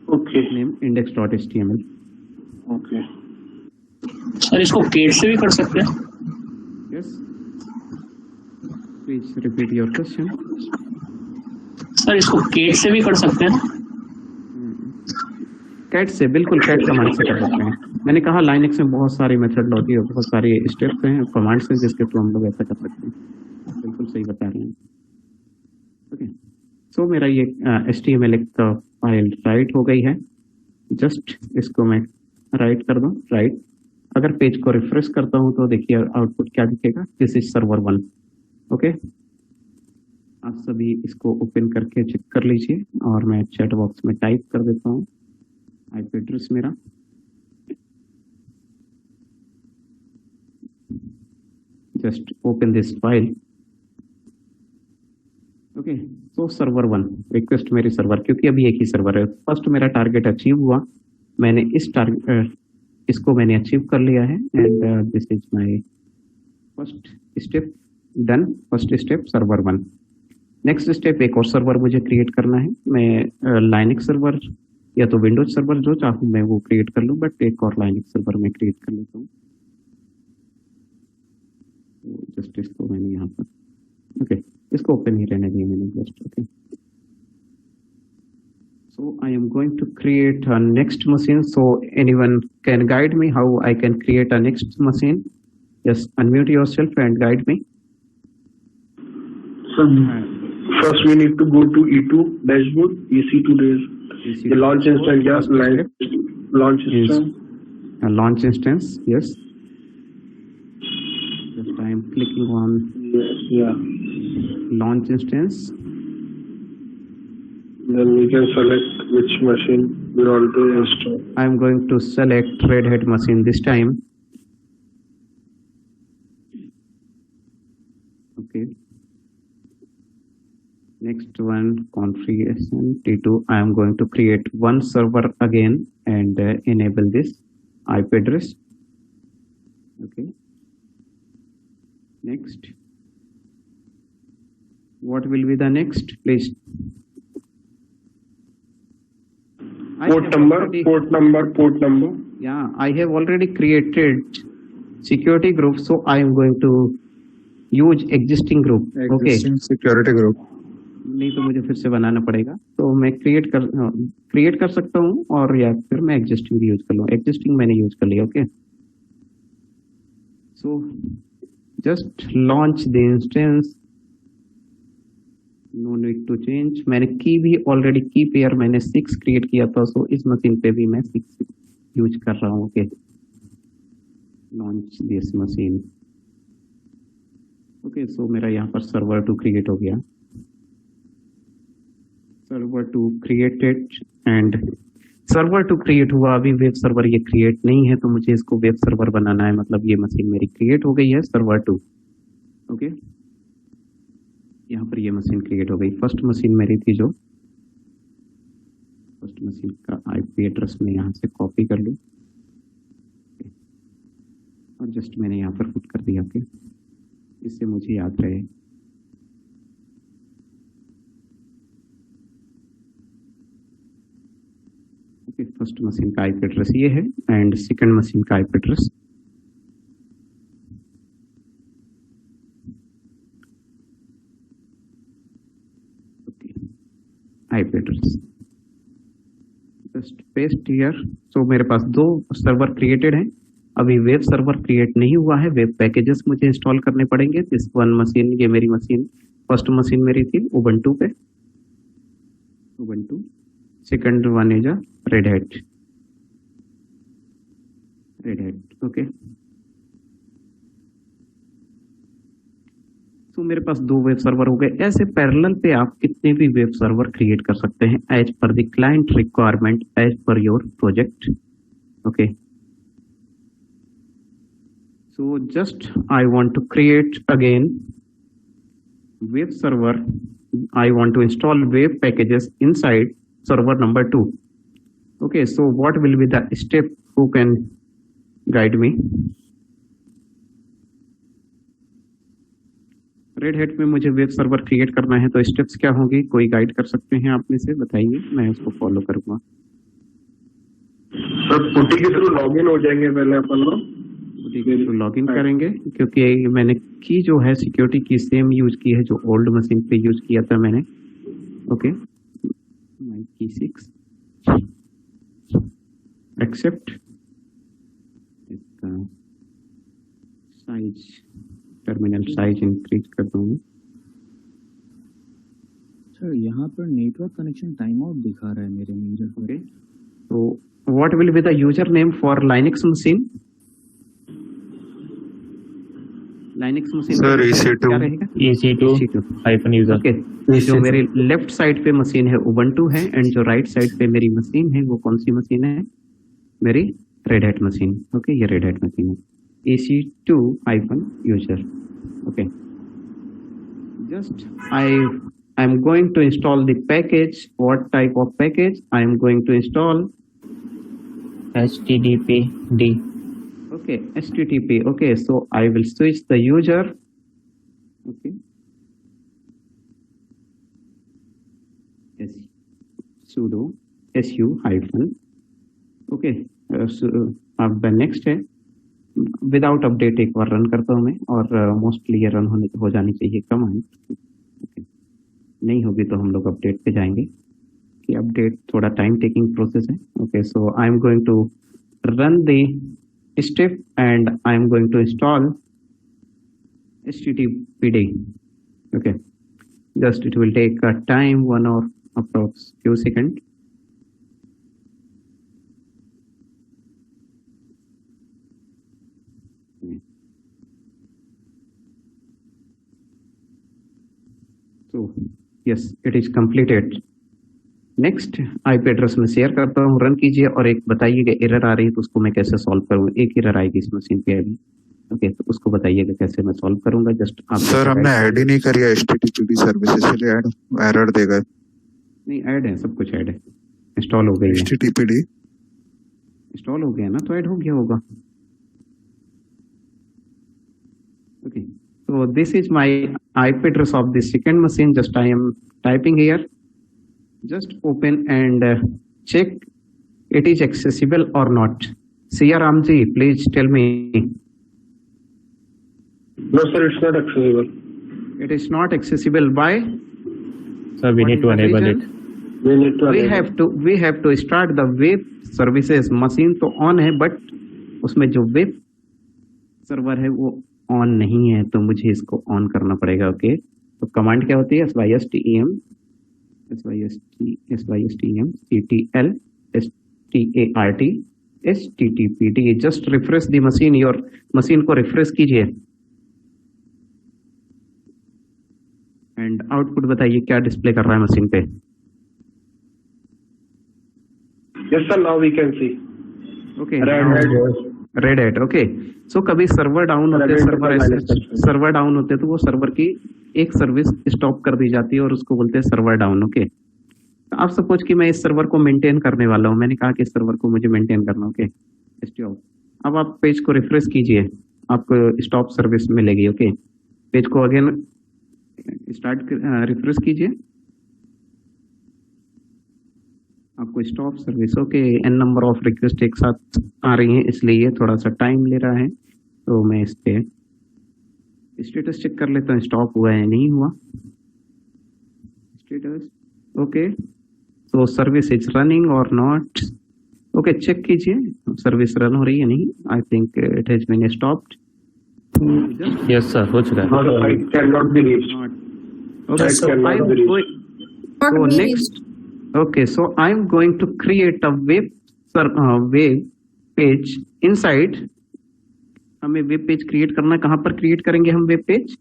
Okay, name index.html। Okay sir इसको केट से भी कर सकते हैं? Yes, please repeat your question. Sir इसको केट से भी कर सकते हैं? कैट से, बिल्कुल कैट कमांड से कर सकते हैं। मैंने कहा लाइनक्स में बहुत सारी मेथडोलॉजी और बहुत सारी स्टेप्स हैं, कमांड्स हैं जिसके थ्रू हम लोग ऐसा कर सकते हैं। बिल्कुल सही बता रहे हैं। ओके, सो मेरा ये HTML एक फाइल राइट हो गई है। जस्ट इसको मैं राइट कर दूं, राइट। अगर पेज को रिफ्रेश करता हूं तो देखिए आउटपुट क्या दिखेगा, दिस इज सर्वर 1। ओके, आप सभी इसको ओपन करके चेक कर लीजिए और मैं चैट बॉक्स में टाइप कर देता हूँ आईपी एड्रेस मेरा। Just open this file. Okay, तो सर्वर 1 रिक्वेस्ट मेरी सर्वर, क्योंकि अभी एक ही सर्वर है। फर्स्ट मेरा टारगेट अचीव हुआ, मैंने इस टारगेट इसको मैंने अचीव कर लिया है and this is my first step done. First step server 1। Next step एक और सर्वर मुझे क्रिएट करना है। मैं लाइनक्स सर्वर या तो विंडोज सर्वर जो चाहूँ मैं वो क्रिएट कर लूँ, बट एक और लाइनक्स सर्वर में क्रिएट कर लेता हूँ। जस्ट इसको मैंने यहाँ पर ओके इसको ओपन ही रहने दिया मैंने just. Okay, so I am going to create a next machine. So anyone can guide me how I can create a next machine? Just unmute yourself and guide me. So first we need to go to E2 dashboard, EC2 dashboard, the launch instance, yes, launch instance. Launch instance, yes. Just I am clicking on launch instance. Then we can select which machine we want to install. I am going to select Red Hat machine this time. Okay. Next one, configuration T2. I am going to create one server again and enable this IP address. Okay. Next. What will be the next, please? Port number. Yeah, I have already created security group, so I am going to use existing group. Existing security group. नहीं तो मुझे फिर से बनाना पड़ेगा, तो मैं create कर सकता हूँ और या फिर मैं एग्जिस्टिंग यूज कर लूँ। एग्जिस्टिंग मैंने यूज कर लिया। Okay, so just launch the instance, no need to change. मैंने की भी ऑलरेडी की पेयर मैंने 6 क्रिएट किया था, सो इस मशीन पे भी मैं 6 यूज कर रहा हूँ। Okay, launch this machine. Okay, so मेरा यहाँ पर सर्वर 2 क्रिएट हो गया। Server 2 created and server 2 create हुआ। अभी वेब सर्वर ये क्रिएट नहीं है, तो मुझे इसको वेब सर्वर बनाना है। मतलब ये मशीन मेरी क्रिएट हो गई है सर्वर 2। ओके, यहाँ पर ये मशीन क्रिएट हो गई। फर्स्ट मशीन मेरी थी जो मशीन का आईपी एड्रेस मैं यहाँ से कॉपी कर लूँ और जस्ट मैंने यहाँ पर पुट कर दिया। ओके, इससे मुझे याद रहे। ओके, फर्स्ट मशीन का आईपी एड्रेस ये है एंड सेकंड मशीन का IP address IP address just paste here. So मेरे पास दो सर्वर क्रिएटेड हैं। अभी वेब सर्वर क्रिएट नहीं हुआ है, वेब पैकेजेस मुझे इंस्टॉल करने पड़ेंगे। दिस वन मशीन, ये मेरी मशीन, फर्स्ट मशीन मेरी थी उबंटू पे, Ubuntu. Second one is a red hat, red hat. Okay, तो मेरे पास दो वेब सर्वर हो गए। ऐसे पैरेलल पे आप कितने भी वेब सर्वर क्रिएट कर सकते हैं as per the client requirement, as per your project. Okay, so just I want to create again web server. I want to install web packages inside server number 2. Okay, so what will be the step? Who can guide me? Red hat में मुझे web server create करना है, तो steps क्या होंगी? कोई guide कर सकते हैं आप में से? बताइए, मैं उसको फॉलो करूंगा। सर पुटी के थ्रू लॉगिन हो जाएंगे पहले अपन लोग, तो लॉगिन करेंगे क्योंकि मैंने की जो है सिक्योरिटी की सेम यूज की है जो ओल्ड मशीन पे यूज किया था मैंने। ओके, की 6 एक्सेप्ट, इसका साइज, टर्मिनल साइज इंक्रीज कर दूंगा। सर यहाँ पर नेटवर्क कनेक्शन टाइम आउट दिखा रहा है मेरे यूजर को। ओके, तो what will be the user name for Linux machine? Linux machine sir EC2 EC2-user। Okay, जो मेरी लेफ्ट साइड पे मशीन है उबंटू है एंड जो राइट साइड पे मेरी मशीन है वो कौन सी मशीन है? मेरी रेड हैट मशीन। ओके, ये रेड हैट मशीन है, EC2-user। Okay, just I am going to install the package. What type of package I am going to install? HTTPD. Okay, HTTP. Okay, so I will switch the user. Okay, sudo su hyphen. Okay, so अब next है without update एक बार run करता हूँ मैं, और mostly ये run हो जानी चाहिए कमांड। okay. नहीं होगी तो हम लोग अपडेट पे जाएंगे कि अपडेट थोड़ा टाइम टेकिंग प्रोसेस है। Okay, so I am going to run the step and I am going to install HTTPD. Okay, just it will take a time 1 or approx few seconds. So yes, it is completed. Next IP address में share करता हूँ, run कीजिए और एक बताइएगा error आ रही है तो उसको मैं कैसे सॉल्व करूँ। एक एरर आएगी इस मशीन पे अभी। ओके, तो उसको बताइएगा कैसे मैं सॉल्व करूंगा। जस्ट आप सर हमने ऐड ही नहीं करी है HTTPD सर्विसेज के लिए, एरर देगा। नहीं, ऐड है, सब कुछ ऐड है, इंस्टॉल हो गई है। HTTPD इंस्टॉल हो गया ना, तो ऐड हो गया होगा। Okay, so this is my IP address of the second machine. Just I am typing here. Just open and check it is accessible or not. Siya Ramji, please tell me. No sir, it's not accessible. It is not accessible. Why? So we need to enable it. We have to start the web services. Machine तो on है but उसमें जो web server है वो on नहीं है, तो मुझे इसको ऑन करना पड़ेगा। ओके, तो कमांड क्या होती है? system ctl start httpd। Just refresh the machine, your machine को रिफ्रेश कीजिए एंड आउटपुट बताइए क्या डिस्प्ले कर रहा है मशीन पे। Yes sir, now we can see. Okay, Red hat. Okay, so कभी सर्वर डाउन होते हैं, सर्वर डाउन होते हैं तो वो सर्वर की एक सर्विस स्टॉप कर दी जाती है और उसको बोलते हैं सर्वर डाउन। ओके, आप सपोज कि मैं इस सर्वर को मेंटेन करने वाला हूँ, मैंने कहा कि इस सर्वर को मुझे मेंटेन करना, ओके स्टॉप। अब आप पेज को रिफ्रेश कीजिए, आपको स्टॉप सर्विस मिलेगी। ओके पेज को अगेन स्टार्ट रिफ्रेश कीजिए, आपको stop service. Okay n number of request एक साथ आ रही हैं, इसलिए ये थोड़ा सा टाइम ले रहा है। तो मैं इस पे स्टेटस चेक कर लेता हूँ, स्टॉप हुआ है नहीं हुआ स्टेटस। ओके तो सर्विस इज रनिंग और नॉट। ओके चेक कीजिए सर्विस रन हो रही है नहीं। I think it has been stopped. Yes sir, हो चुका है। No, the site cannot be reached. Okay, Site so cannot I'm be reached. going. Not So me. next, okay, so I'm going to create a web page inside. हमें web page create करना है। कहाँ पर create करेंगे हम web page?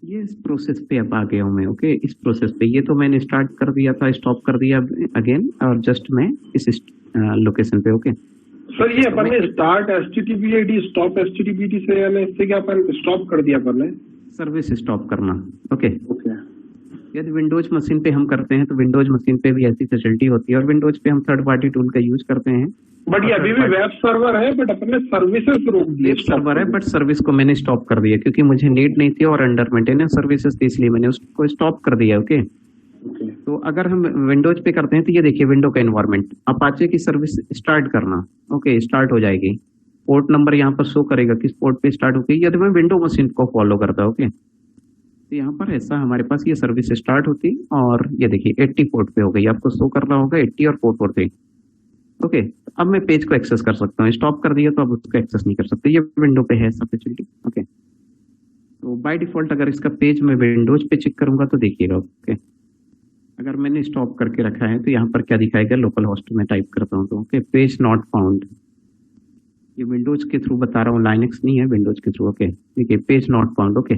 ये इस process पे अब आ गया हूँ मैं। ओके इस प्रोसेस पे, ये तो मैंने स्टार्ट कर दिया था, स्टॉप कर दिया अगेन, और जस्ट मैं इस लोकेशन पे। ओके सर ये अपन ने स्टार्ट HTTP स्टॉप HTTP से यानी इससे क्या अपन स्टॉप कर दिया अपन ने? सर्विस स्टॉप करना। ओके ओके यदि विंडोज मशीन पे हम करते हैं तो विंडोज मशीन पे भी ऐसी फैसिलिटी होती है, और विंडोज पे हम थर्ड पार्टी टूल का यूज करते हैं। बट ये अभी भी वेब सर्वर है, बट अपन ने सर्विसेज रोक दी। वेब सर्वर है बट सर्विस को मैंने स्टॉप कर दिया क्योंकि मुझे नीड नहीं थी और अंडर मेंटेनेंस सर्विसेज थी, इसलिए मैंने उसको स्टॉप कर दिया। ओके तो अगर हम विंडोज पे करते हैं तो ये देखिए विंडो का एनवायरनमेंट, अपाचे की सर्विस स्टार्ट करना। ओके स्टार्ट हो जाएगी, पोर्ट नंबर यहाँ पर शो करेगा किस पोर्ट पे स्टार्ट होती है, यदि मैं विंडो मशीन को फॉलो करता हूँ। ओके तो यहाँ पर ऐसा हमारे पास ये सर्विस स्टार्ट होती, और ये देखिए 80 पोर्ट पे हो गई, आपको शो कर रहा होगा 80 और 443। ओके अब मैं पेज को एक्सेस कर सकता हूँ, स्टॉप कर दिया तो अब उसको एक्सेस नहीं कर सकते, ये विंडो पे है सब फैसिलिटी। ओके तो बाय डिफॉल्ट अगर इसका पेज मैं विंडोज पे चेक करूंगा तो देखिएगा। ओके अगर मैंने स्टॉप करके रखा है तो यहाँ पर क्या दिखाएगा, लोकल होस्ट में टाइप करता हूँ तो ओके पेज नॉट फाउंड, ये विंडोज के थ्रू बता रहा हूँ, लाइनक्स नहीं है, विंडोज के थ्रू। ओके देखिए पेज नॉट फाउंड। ओके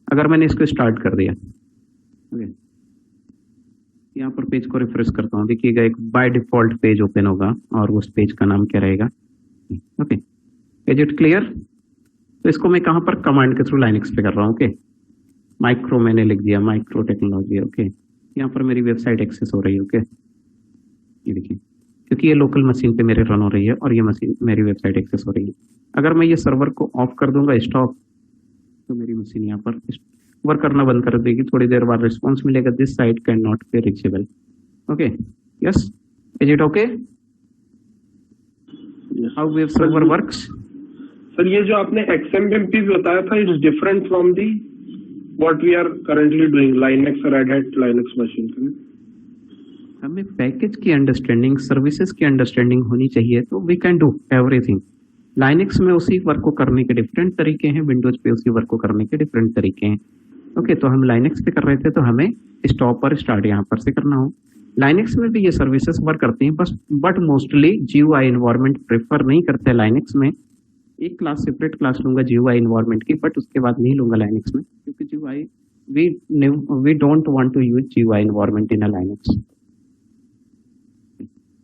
अगर मैंने इसको स्टार्ट कर दिया, ओके यहाँ पर पेज को रिफ्रेश करता हूँ, देखिएगा एक बाय डिफॉल्ट पेज ओपन होगा और उस पेज का नाम क्या रहेगा। Okay is it clear? तो इसको मैं कहाँ पर कमांड के थ्रू लाइनक्स पे कर रहा हूँ। ओके माइक्रो मैंने लिख दिया, माइक्रो टेक्नोलॉजी। ओके यहाँ पर मेरी वेबसाइट एक्सेस हो रही है। ओके ये देखिए क्योंकि ये लोकल मशीन पे मेरे रन हो रही है और ये मशीन मेरी वेबसाइट एक्सेस हो रही है। अगर मैं ये सर्वर को ऑफ कर दूंगा स्टॉप, तो मेरी मशीन यहाँ पर वर्क करना बंद कर देगी, थोड़ी देर बाद रिस्पॉन्स मिलेगा, this site can not be reachable. Okay yes is it okay? How web server works? Sir ये जो आपने XMPP बताया था is different from the what we are currently doing Linux red hat Linux machine. हमें package की understanding, services की understanding होनी चाहिए, तो we can do everything. Linux में उसी वर्क को करने के डिफरेंट तरीके हैं, विंडोज पे उसी वर्क को करने के डिफरेंट तरीके हैं। ओके तो हम लाइनक्स पे कर रहे थे तो हमें स्टॉप और स्टार्ट यहाँ पर से करना हो। लाइनक्स में भी ये सर्विसेज वर्क करती हैं बस, but mostly GUI environment prefer नहीं करते लाइनक्स में। एक क्लास सेपरेट क्लास लूंगा GUI एनवायरनमेंट की, बट उसके बाद नहीं लूंगा लाइनक्स में, क्योंकि GUI we don't want to use GUI environment in Linux.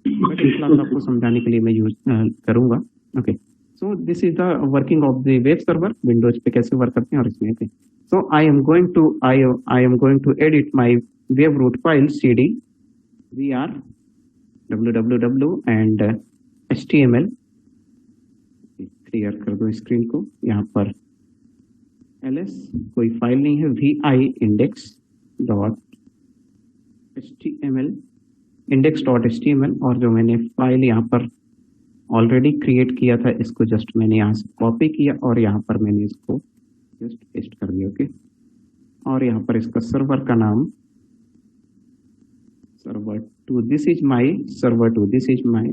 But इस क्लास आपको समझाने के लिए मैं यूज करूंगा। Okay so this is the working of the web server, Windows पे कैसे वर्क करते हैं और इसमें। Okay so I am going to edit my web root file cd vr www and html। Clear कर दो स्क्रीन को, यहाँ पर ls कोई फाइल नहीं है, vi index.html और जो मैंने फाइल यहाँ पर ऑलरेडी क्रिएट किया था इसको जस्ट मैंने यहाँ से कॉपी किया और यहाँ पर मैंने इसको जस्ट पेस्ट कर दिया। ओके और यहाँ पर इसका सर्वर का नाम server2, this is my server2, this is my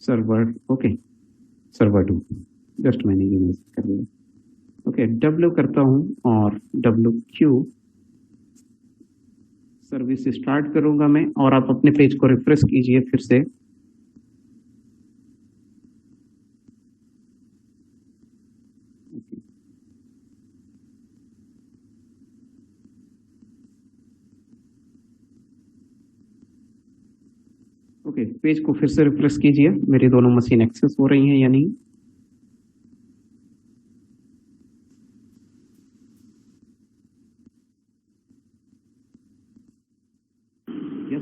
server. Okay server2 just मैंने ये मैसेज कर दिया। ओके w करता हूँ और wq सर्विस स्टार्ट करूंगा मैं, और आप अपने पेज को रिफ्रेश कीजिए फिर से। ओके पेज को फिर से रिफ्रेश कीजिए, मेरी दोनों मशीन एक्सेस हो रही हैं या नहीं।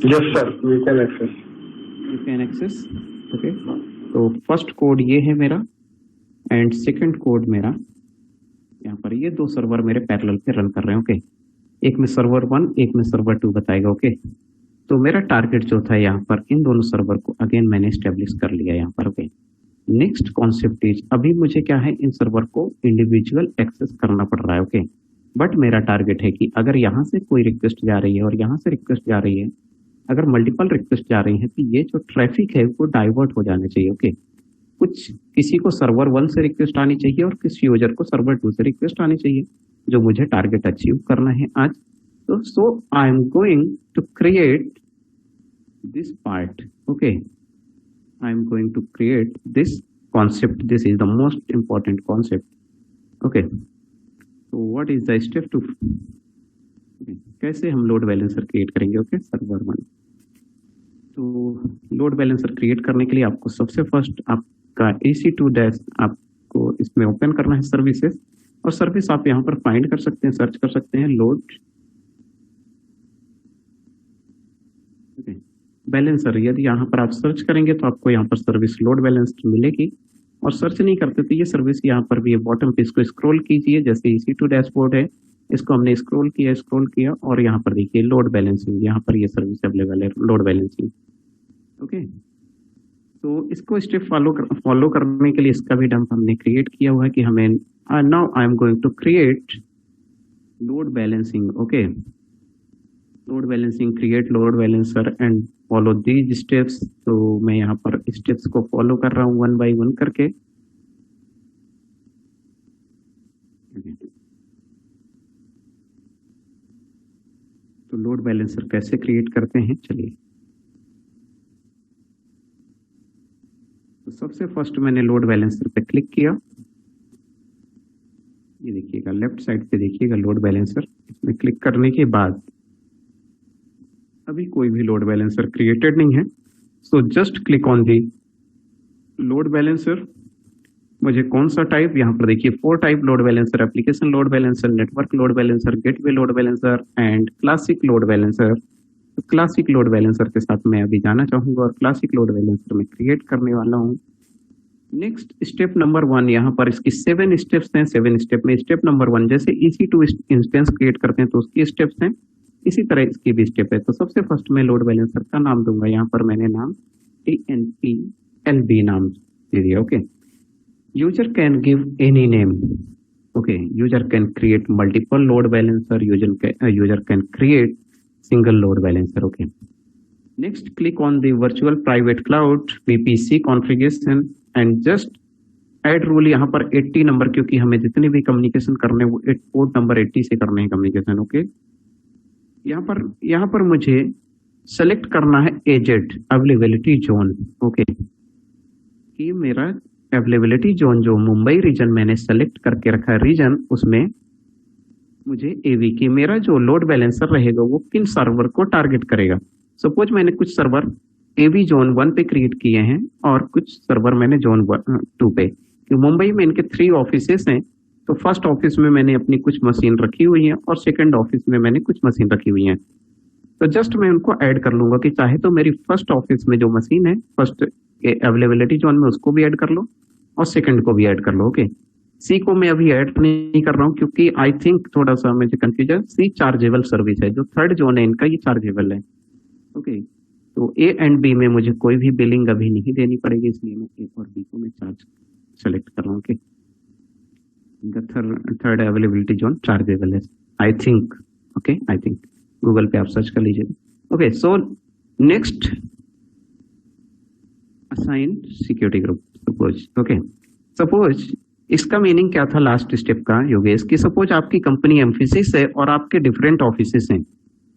Yes, sir. We can access. You can access. Okay. तो फर्स्ट कोड ये है मेरा एंड सेकंड कोड मेरा यहाँ पर, ये दो सर्वर मेरे पैरेलल पे रन कर रहे हैं। ओके, एक में सर्वर 1 एक में सर्वर 2 बताएगा। ओके, तो मेरा टारगेट जो था यहाँ पर इन दोनों सर्वर को अगेन मैंने स्टेब्लिश कर लिया यहाँ पर। ओके, नेक्स्ट कॉन्सेप्ट इज अभी मुझे क्या है, इन सर्वर को इंडिविजुअल एक्सेस करना पड़ रहा है। ओके, बट मेरा टारगेट है कि अगर यहाँ से कोई रिक्वेस्ट जा रही है और यहाँ से रिक्वेस्ट जा रही है, अगर मल्टीपल रिक्वेस्ट जा रही है तो ये जो ट्रैफिक है वो डाइवर्ट हो जाने चाहिए। ओके, कुछ किसी को सर्वर 1 से रिक्वेस्ट आनी चाहिए और किसी यूजर को सर्वर 2 से रिक्वेस्ट आनी चाहिए, जो मुझे टारगेट अचीव करना है आज। तो so I am going to create this part. Okay, I am going to create this concept. This is the most important concept. Okay. So what is the step to? Okay. कैसे हम load balancer create करेंगे? Okay, server 1। तो load balancer create करने के लिए आपको सबसे first आपका EC2 डैश आपको इसमें ओपन करना है सर्विसेज, और सर्विस आप यहाँ पर फाइंड कर सकते हैं, सर्च कर सकते हैं लोड बैलेंसर। यदि यहाँ पर आप सर्च करेंगे तो आपको यहाँ पर सर्विस लोड बैलेंसर मिलेगी, और सर्च नहीं करते तो ये सर्विस यहाँ पर भी है बॉटम पे, इसको स्क्रॉल कीजिए। जैसे EC2 डैशबोर्ड है, इसको हमने स्क्रॉल किया और यहाँ पर देखिए लोड बैलेंसिंग, यहाँ पर ये सर्विस अवेलेबल है, लोड बैलेंसिंग। ओके, तो इसको स्टेप फॉलो करने के लिए इसका भी डंप हमने क्रिएट किया हुआ है कि हमें now I am going to create load balancing. Okay, load balancing, create load balancer and follow these steps. तो मैं यहाँ पर स्टेप्स को फॉलो कर रहा हूँ 1 बाय 1 करके। तो लोड बैलेंसर कैसे क्रिएट करते हैं, चलिए। तो सबसे फर्स्ट मैंने लोड बैलेंसर पे क्लिक किया, ये देखिएगा लेफ्ट साइड पे देखिएगा लोड बैलेंसर। इसमें क्लिक करने के बाद अभी कोई भी लोड बैलेंसर क्रिएटेड नहीं है, so just click on the load balancer. मुझे कौन सा टाइप, यहाँ पर देखिए 4 type load balancer, application load balancer, network load balancer, gateway load balancer and classic load balancer. तो क्लासिक लोड बैलेंसर के साथ मैं अभी जाना चाहूंगा और क्लासिक लोड बैलेंसर में क्रिएट करने वाला हूँ। नेक्स्ट स्टेप नंबर 1, यहाँ पर इसकी 7 स्टेप्स हैं। 7 स्टेप में स्टेप नंबर 1 जैसे EC2 इंस्टेंस क्रिएट करते हैं तो उसकी स्टेप्स हैं, इसी तरह इसकी भी स्टेप है। तो सबसे फर्स्ट मैं लोड बैलेंसर का नाम दूंगा, यहाँ पर मैंने नाम TNPLB नाम दे दिया। Okay, user can give any name. Okay, user can create multiple load balancer, user can create single load balancer. Okay, next click on the virtual private cloud VPC configuration and just add rule. यहाँ पर 80 number, क्योंकि हमें जितने भी communication करने वो port number 80 से करने हैं कम्युनिकेशन। ओके, यहाँ पर मुझे सेलेक्ट करना है AZ अवेलेबिलिटी जोन। ओके, कि मेरा अवेलेबिलिटी जोन जो मुंबई रीजन मैंने सेलेक्ट करके रखा है रीजन, उसमें मुझे AV की मेरा जो लोड बैलेंसर रहेगा वो किन सर्वर को टारगेट करेगा। सपोज मैंने कुछ सर्वर AV जोन 1 पे क्रिएट किए हैं और कुछ सर्वर मैंने जोन 2 पे, क्योंकि मुंबई में इनके 3 ऑफिसेस हैं। तो फर्स्ट ऑफिस में मैंने अपनी कुछ मशीन रखी हुई है और सेकंड ऑफिस में मैंने कुछ मशीन रखी हुई है। तो जस्ट मैं उनको ऐड कर लूंगा कि चाहे तो मेरी फर्स्ट ऑफिस में जो मशीन है फर्स्ट अवेलेबिलिटी जोन में उसको भी ऐड कर लो और सेकंड को भी ऐड कर लो। ओके, C को मैं अभी ऐड नहीं कर रहा हूँ क्योंकि आई थिंक थोड़ा सा मुझे कंफ्यूजन, C चार्जेबल सर्विस है, जो थर्ड जोन है इनका ये चार्जेबल है। ओके, तो A एंड B में मुझे कोई भी बिलिंग अभी नहीं देनी पड़ेगी, इसलिए मैं A और B को मैं चार्ज सेलेक्ट कर रहा हूँ। Okay, third availability zone chargeable है I think. Okay, I think Google पे आप सर्च कर लीजिए। Okay, so next assign security group suppose. Okay, suppose इसका मीनिंग क्या था लास्ट स्टेप का योगेश, कि सपोज आपकी कंपनी एम्फेसिस है और आपके डिफरेंट ऑफिसेस हैं।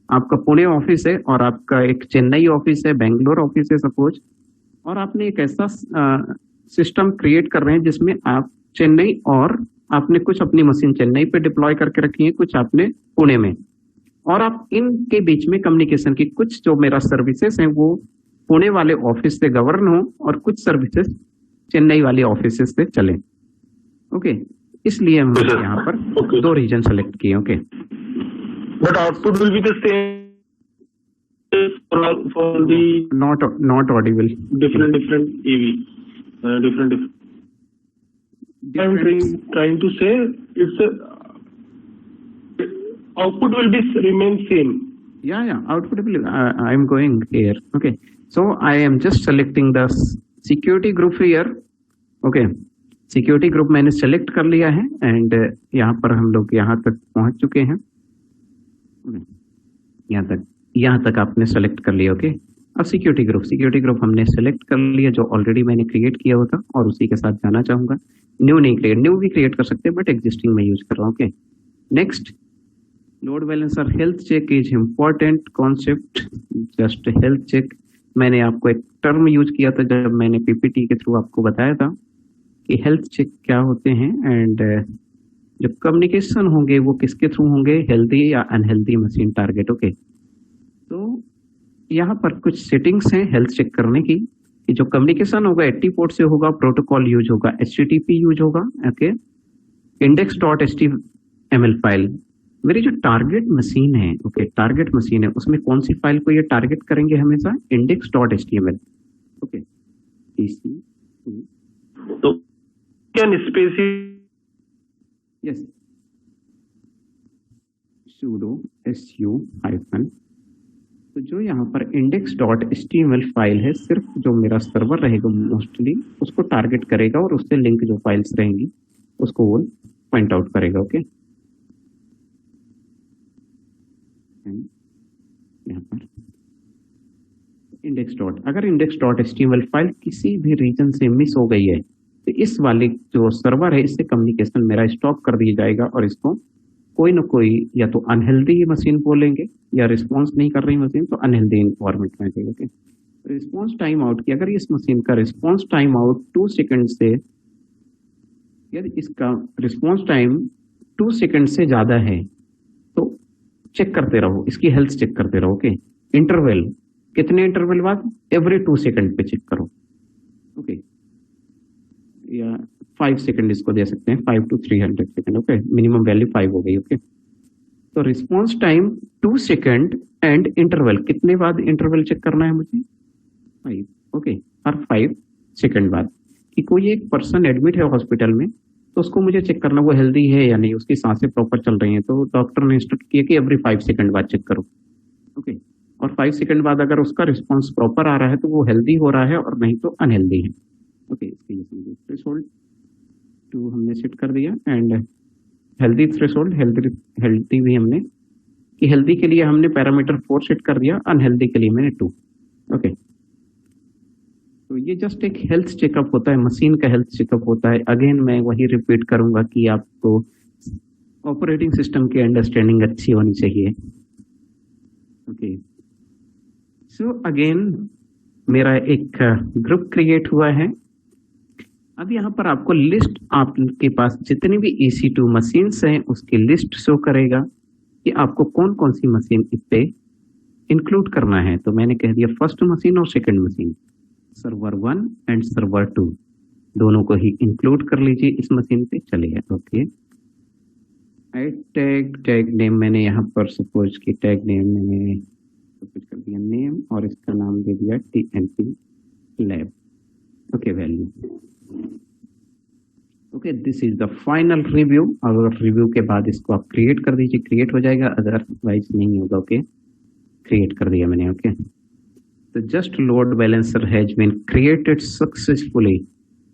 आपका पुणे ऑफिस है और आपका एक चेन्नई ऑफिस है, बेंगलोर ऑफिस है सपोज, और आपने एक ऐसा सिस्टम क्रिएट कर रहे हैं जिसमें आप चेन्नई और आपने कुछ अपनी मशीन चेन्नई पे डिप्लॉय करके रखी है, कुछ आपने पुणे में, और आप इनके बीच में कम्युनिकेशन की कुछ जो मेरा सर्विसेज हैं वो पुणे वाले ऑफिस से गवर्न हो और कुछ सर्विसेज चेन्नई वाले ऑफिस से चले। ओके, इसलिए हम यहाँ पर 2 रीजन सेलेक्ट किए। Okay, but output will be the same. for the not audible. different EV, different. I'm trying to say it's output will be remain same. Yeah, output will, I'm going here. Okay, so I am just selecting the security group here. Okay, security group मैंने select कर लिया है and यहाँ पर हम लोग यहाँ तक पहुंच चुके हैं। यहाँ तक आपने सेलेक्ट कर लिया। ओके, अब सिक्योरिटी ग्रुप हमने सेलेक्ट कर लिया जो ऑलरेडी मैंने क्रिएट किया हुआ था और उसी के साथ जाना चाहूंगा। न्यू भी क्रिएट कर सकते हैं बट एग्जिस्टिंग में यूज कर रहा हूँ। Okay, next, load balancer health check is important concept. Just health check, मैंने आपको एक टर्म यूज किया था जब मैंने पीपीटी के थ्रू आपको बताया था कि हेल्थ चेक क्या होते हैं एंड जब कम्युनिकेशन होंगे वो किसके थ्रू होंगे, हेल्दी या अनहेल्दी मशीन टारगेट। ओके, तो यहाँ पर कुछ सेटिंग्स हैं हेल्थ चेक करने की कि जो कम्युनिकेशन होगा 80 पोर्ट से होगा, प्रोटोकॉल यूज होगा, HTTP यूज होगा। ओके, index.html फाइल, मेरी जो टारगेट मशीन है, ओके टारगेट मशीन है उसमें कौन सी फाइल को ये टारगेट करेंगे हमेशा, index.html। ओके, तो can specify yes sudo su hyphen, तो जो यहाँ पर index.html फाइल है सिर्फ जो मेरा सर्वर रहेगा मोस्टली उसको टारगेट करेगा और उससे लिंक जो फाइल्स रहेंगी उसको वो पॉइंट आउट करेगा। ओके, यहाँ पर अगर index.html फाइल किसी भी रीजन से मिस हो गई है तो इस वाले जो सर्वर है इससे कम्युनिकेशन मेरा स्टॉप कर दिया जाएगा और इसको कोई ना कोई या तो अनहेल्दी मशीन बोलेंगे या रिस्पॉन्स नहीं कर रही मशीन तो अनहेल्दी इन्वायरमेंट में जाएगा। ओके, रिस्पॉन्स टाइम आउट की, अगर इस मशीन का रिस्पॉन्स टाइम आउट 2 सेकंड से, यदि इसका रिस्पॉन्स टाइम 2 सेकंड से ज्यादा है तो चेक करते रहो, इसकी हेल्थ चेक करते रहो। ओके, इंटरवल, कितने इंटरवल बाद, एवरी 2 सेकंड पे चेक करो। ओके, या 5 सेकंड इसको दे सकते हैं, 5 to 300 second. Okay, minimum value 5 हो गई। ओके, तो response time 2 second and interval, कितने बाद इंटरवल चेक करना है मुझे, 5। ओके, हर 5 सेकंड बाद कि कोई एक पर्सन एडमिट है हॉस्पिटल में तो उसको मुझे चेक करना वो हेल्दी है या नहीं, उसकी सांसें प्रॉपर चल रही हैं, तो डॉक्टर ने इंस्ट्रक्ट किया कि एवरी 5 सेकंड बाद चेक करो। ओके, और 5 सेकंड बाद अगर उसका रिस्पॉन्स प्रॉपर आ रहा है तो वो हेल्दी हो रहा है और नहीं तो अनहेल्दी है। ओके, इसके लिए थ्रेशोल्ड 2 हमने सेट कर दिया एंड हेल्दी थ्रेशोल्ड, हेल्दी भी हमने कि हेल्दी के लिए हमने पैरामीटर 4 सेट कर दिया, अनहेल्दी के लिए मैंने 2। ओके, तो ये जस्ट एक हेल्थ चेकअप होता है, मशीन का हेल्थ चेकअप होता है। अगेन मैं वही रिपीट करूंगा कि आपको ऑपरेटिंग सिस्टम की अंडरस्टैंडिंग अच्छी होनी चाहिए। ओके, सो अगेन मेरा एक ग्रुप क्रिएट हुआ है। अब यहाँ पर आपको लिस्ट, आपके पास जितनी भी EC2 मशीन्स हैं उसकी लिस्ट शो करेगा कि आपको कौन कौन सी मशीन इस पे इंक्लूड करना है। तो मैंने कह दिया फर्स्ट मशीन और second machine, server 1 and server 2 दोनों को ही इंक्लूड कर लीजिए इस मशीन पे। चलिए, ओके, टैग नेम मैंने यहाँ पर सपोज कि टैग नेम मैंने कुछ कर दिया नेम और इसका नाम दे दिया TNP lab. Okay, value. Okay, this is the final review. अगर रिव्यू के बाद इसको आप क्रिएट कर दीजिए, क्रिएट हो जाएगा, अदरवाइज नहीं होगा। ओके, क्रिएट कर दिया मैंने। ओके, तो just load balancer has been created successfully.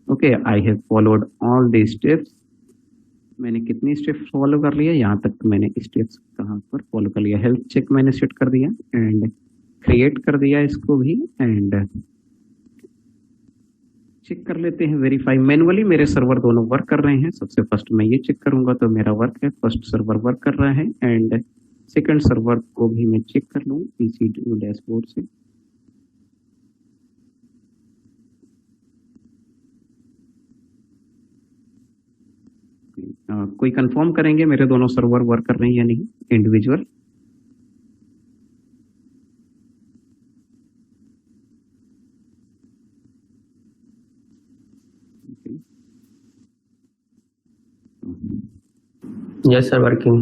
Okay, I have followed all the steps. मैंने कितनी स्टेप्स फॉलो कर लिया, यहाँ तक मैंने स्टेप्स कहाँ पर फॉलो कर लिया। हेल्थ चेक मैंने सेट कर दिया एंड क्रिएट कर दिया इसको भी एंड चेक कर लेते हैं वेरीफाई। मैनुअली मेरे सर्वर दोनों वर्क कर रहे हैं। सबसे फर्स्ट मैं ये चेक करूंगा तो मेरा वर्क है, फर्स्ट सर्वर वर्क कर रहा है एंड सेकंड सर्वर को भी मैं चेक कर लूँ EC2 डैशबोर्ड से। कोई कंफर्म करेंगे मेरे दोनों सर्वर वर्क कर रहे हैं या नहीं individual. Yes, sir, working.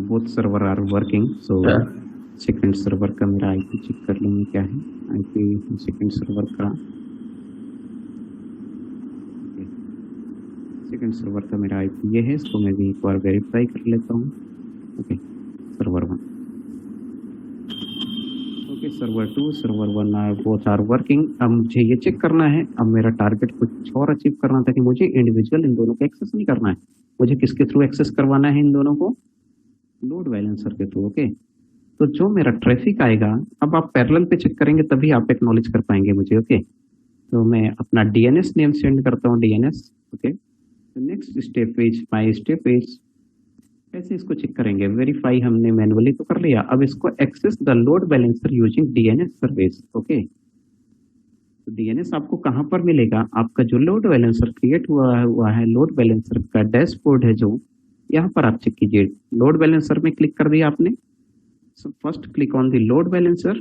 Both server are working, so Yeah. Second server का मेरा आईपी चेक कर लूँगा क्या है आईपी सेकंड सर्वर का। सेकंड सर्वर का मेरा आईपी ये है, इसको मैं भी एक बार वेरीफाई कर लेता हूँ। Okay, server 1, okay server 2, server 1 both are working. अब मुझे ये चेक करना है, अब मेरा टारगेट कुछ और अचीव करना था कि मुझे इंडिविजुअल इन दोनों को एक्सेस नहीं करना है, मुझे किसके थ्रू एक्सेस करवाना है इन दोनों को, लोड बैलेंसर के थ्रू। ओके, तो जो मेरा ट्रैफिक आएगा, अब आप पैरेलल पे चेक करेंगे तभी आप एक्नॉलेज कर पाएंगे मुझे। ओके, तो मैं अपना डीएनएस नेम सेंड करता हूँ, DNS. Okay, next step is my step is, कैसे इसको चेक करेंगे, वेरीफाई हमने मैनुअली तो कर लिया, अब इसको access the load balancer using DNS service. Okay, तो डीएनएस आपको कहाँ पर मिलेगा, आपका जो लोड बैलेंसर क्रिएट हुआ है लोड बैलेंसर का डैशबोर्ड है जो, यहाँ पर आप चेक कीजिए। लोड बैलेंसर में क्लिक कर दिया आपने, so first click on the load balancer,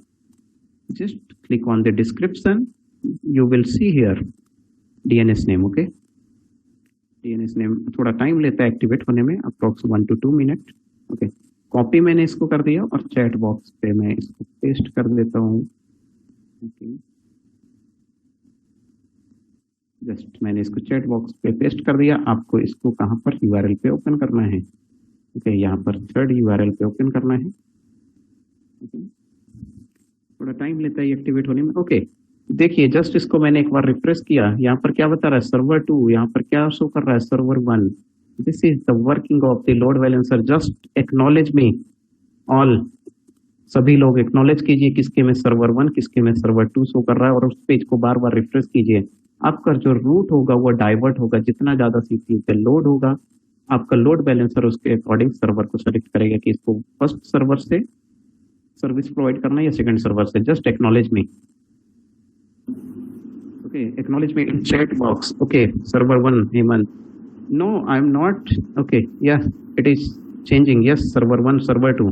just click on the description, you will see here DNS name। okay, DNS name थोड़ा टाइम लेता है एक्टिवेट होने में, approx 1 to 2 minute. Okay, copy मैंने इसको कर दिया और चैट बॉक्स पे मैं इसको पेस्ट कर देता हूँ। ओके, जस्ट मैंने इसको चैट बॉक्स पे पेस्ट कर दिया, आपको इसको कहाँ पर यूआरएल पे ओपन करना है। ओके, यहाँ पर थर्ड यूआरएल पे ओपन करना है। थोड़ा टाइम लेता है एक्टिवेट होने में। ओके, देखिए जस्ट इसको मैंने एक बार रिफ्रेश किया, यहाँ पर क्या बता रहा है, सर्वर 2, यहाँ पर क्या शो कर रहा है, server 1। This is the working of the load balancer, just acknowledge me all, सभी लोग एक्नॉलेज कीजिए किसके में सर्वर 1 किसके में सर्वर 2 शो कर रहा है, और उस पेज को बार बार रिफ्रेश कीजिए। आपका जो रूट होगा वो डाइवर्ट होगा, जितना ज्यादा सीपीयू पे लोड होगा आपका लोड बैलेंसर उसके अकॉर्डिंग सर्वर को सेलेक्ट करेगा कि इसको फर्स्ट सर्वर से सर्विस प्रोवाइड करना है या सेकंड सर्वर से। Just acknowledge me. Okay, acknowledge me in chat box. Okay, server 1 Hemant, no I am not. Okay, yes it is changing, yes server 1 server 2।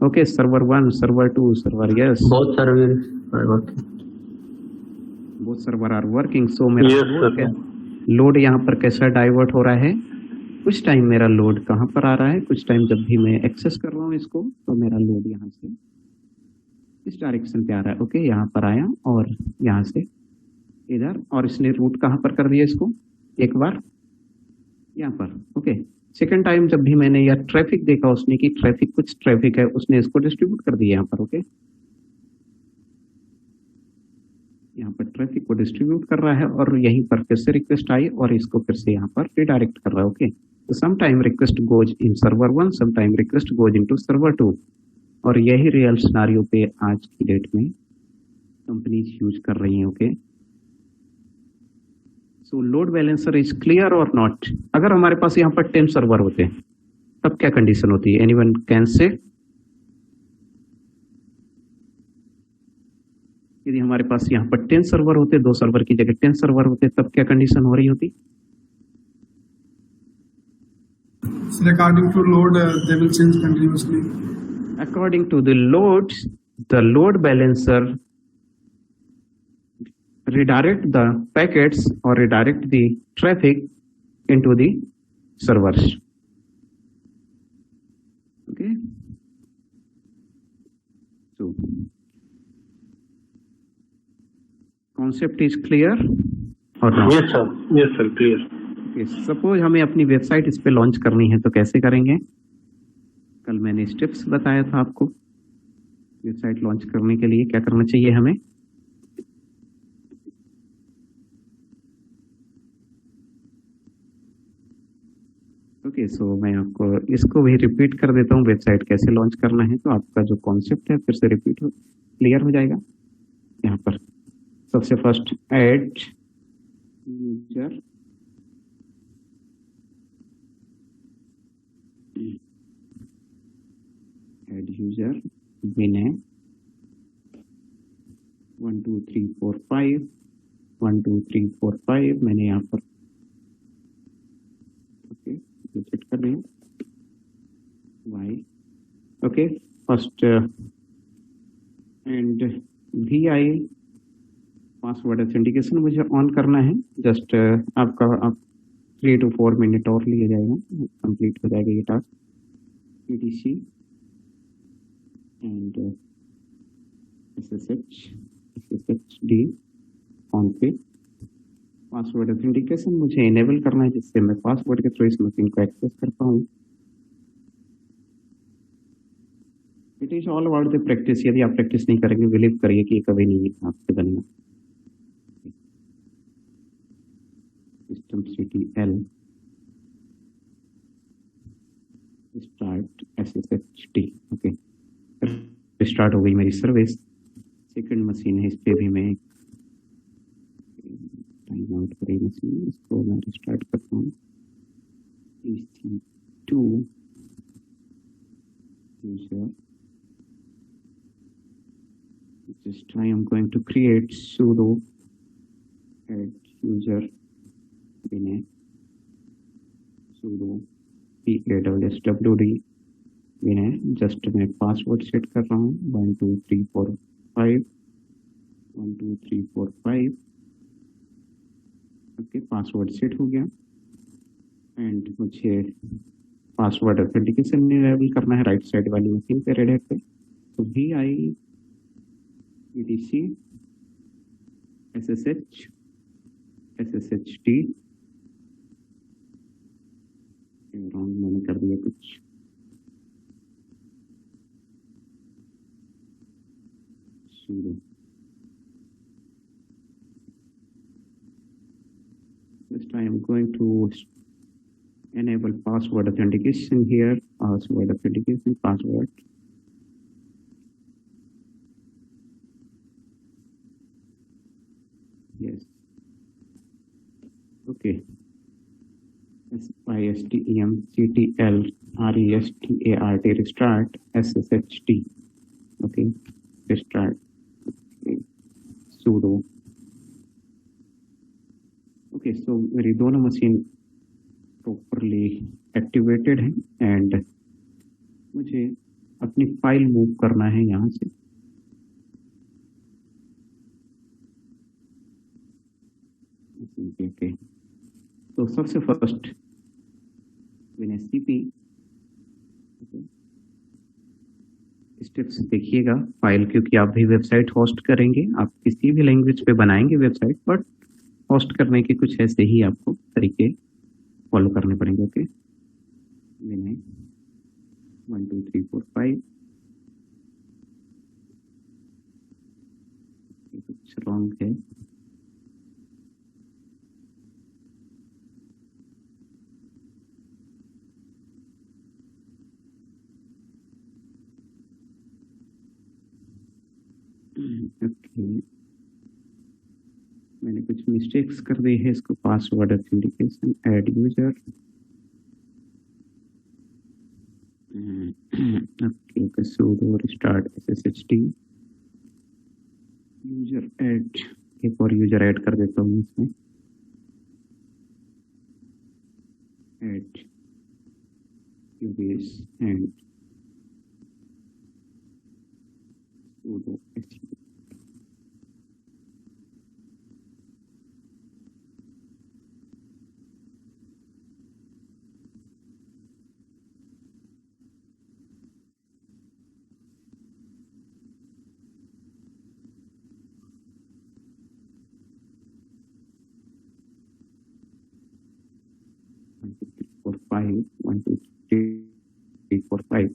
Okay, server 1 server 2 server, yes both servers are working. Both server are working. So मेरा load यहाँ पर कैसा divert हो रहा है, कुछ time मेरा load कहाँ पर आ रहा है, कुछ टाइम जब भी मैं एक्सेस कर रहा हूँ इसको तो मेरा लोड यहाँ से इस डायरेक्शन पे आ रहा है। ओके, यहाँ पर आया और यहाँ से इधर, और इसने रूट कहाँ पर कर दिया इसको, एक बार यहाँ पर। ओके, सेकंड टाइम जब भी मैंने यह ट्रैफिक देखा उसने कि ट्रैफिक कुछ ट्रैफिक है, उसने इसको डिस्ट्रीब्यूट कर दिया यहाँ पर। ओके, यहाँ पर ट्रैफिक को डिस्ट्रीब्यूट कर रहा है और यहीं पर फिर से रिक्वेस्ट आई और इसको फिर से यहाँ पर रिडायरेक्ट कर रहा है। ओके, तो some time request goes in server 1, some time request goes into server 2, और यही रियल सिनेरियो पे आज की डेट में कंपनीज यूज कर रही हैं। Okay, so load balancer is clear और नॉट। अगर हमारे पास यहाँ पर 10 सर्वर होते हैं तब क्या कंडीशन होती है, एनीवन कैन से। यदि हमारे पास यहाँ पर 10 सर्वर होते, 2 सर्वर की जगह 10 सर्वर होते, तब क्या कंडीशन हो रही होती। So according to load, they will change continuously. According to the load balancer redirect the packets or redirect the traffic into the servers. Okay, so concept is clear or not? Yes sir, clear. Suppose हमें अपनी website इस पे launch करनी है तो कैसे करेंगे, कल मैंने स्टेप्स बताया था आपको। वेबसाइट लॉन्च करने के लिए क्या करना चाहिए हमें, ओके, सो मैं आपको इसको भी रिपीट कर देता हूँ, वेबसाइट कैसे लॉन्च करना है, तो आपका जो कॉन्सेप्ट है फिर से रिपीट क्लियर हो जाएगा। यहाँ पर सबसे first aid user, add user Vinay 1 2 3 4 5 1 2 3 4 5 मैंने यहाँ पर ओके सेट कर रही हूँ y okay first and vi password authentication मुझे ऑन करना है। जस्ट आपका 3 to 4 मिनट और लिया जाएगा, कंप्लीट हो जाएगा ये task. etc and SSHD config password authentication मुझे इनेबल करना है जिससे मैं पासवर्ड के थ्रू इस मशीन को एक्सेस कर पाऊँ। It is all about the practice. यदि आप प्रैक्टिस नहीं करेंगे बिलीव करिए कि ये कभी नहीं आपसे बनेगा। systemctl start SSHD। Okay, start हो गई मेरी सर्विस। सेकंड मशीन है, इस पे भी मैं टाइम आउट करी मशीन, इसको मैं रिस्टार्ट करता हूँ। EC2 user, just I am going to create sudo add user in a sudo PAWSWD in a just मैं पासवर्ड सेट कर रहा हूँ 12345 12345। ओके, पासवर्ड सेट हो गया एंड मुझे पासवर्ड ऑथेंटिकेशन इनेबल करना है राइट साइड वाली मशीन पे रेड हैट पे। तो VI EDC SSH SSHD wrong मैंने कर दिया कुछ। sudo Just I am going to enable password authentication here. Password authentication, password. Yes. Okay. SYSTEMCTL RESTART restart SSHD. Okay. Restart. Okay. Sudo. Okay, so मेरी दोनों machine properly activated है and मुझे अपनी file move करना है यहाँ से। Okay, तो सबसे फर्स्ट CP स्टेप्स देखिएगा फाइल, क्योंकि आप भी वेबसाइट होस्ट करेंगे, आप किसी भी लैंग्वेज पे बनाएंगे वेबसाइट, बट होस्ट करने के कुछ ऐसे ही आपको तरीके फॉलो करने पड़ेंगे। ओके, 1 2 3 4 5 कुछ रॉन्ग है। ओके, मैंने कुछ मिस्टेक्स कर दी है। इसको password authentication add user. Okay, sudo restart SSHD user add. एक और यूजर ऐड कर देता हूँ इसमें, add UBS and sudo SSHD।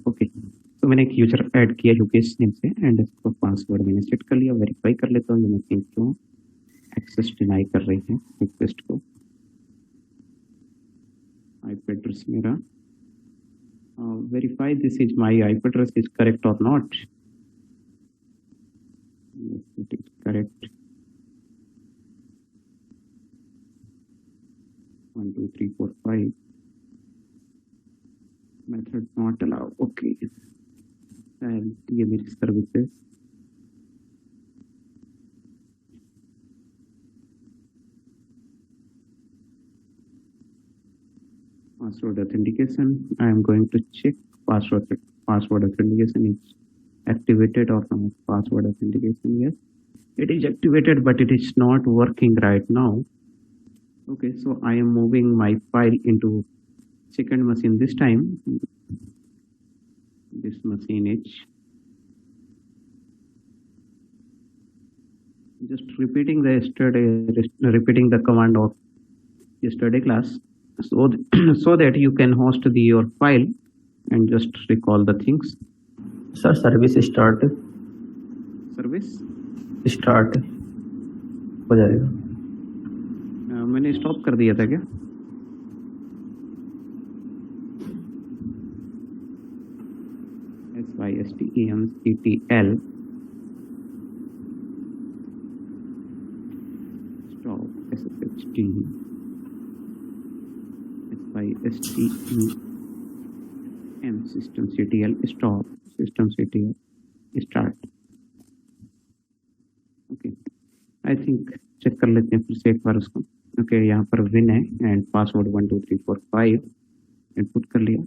Okay, तो मैंने एक यूजर ऐड किया यूकेश नेम से एंड इसको पासवर्ड मैंने सेट कर लिया। वेरीफाई कर लेता हूँ ये मशीन क्यों एक्सेस डिनाई कर रही है रिक्वेस्ट को। आईपी एड्रेस मेरा, verify this is my IP address is correct और not. It is correct. 1 2 3 4 5 method not allow। Okay, ये मेरी services. password authentication, I am going to check password authentication is activated or not. Password authentication, yes, it is activated, but it is not working right now. Okay, so I am moving my file into second machine. This time this machine is just repeating the command of yesterday class, so so that you can host your file and just recall the things. Sir, service start हो जाएगा. मैंने stop कर दिया था क्या? SYSTEMCTL stop. SSHT SYSTEM systemctl stop. Systemctl start. Okay, I think check कर लेते हैं फिर से एक बार उसको. ओके, यहाँ पर विन है एंड पासवर्ड 1 2 3 4 5 इनपुट कर लिया.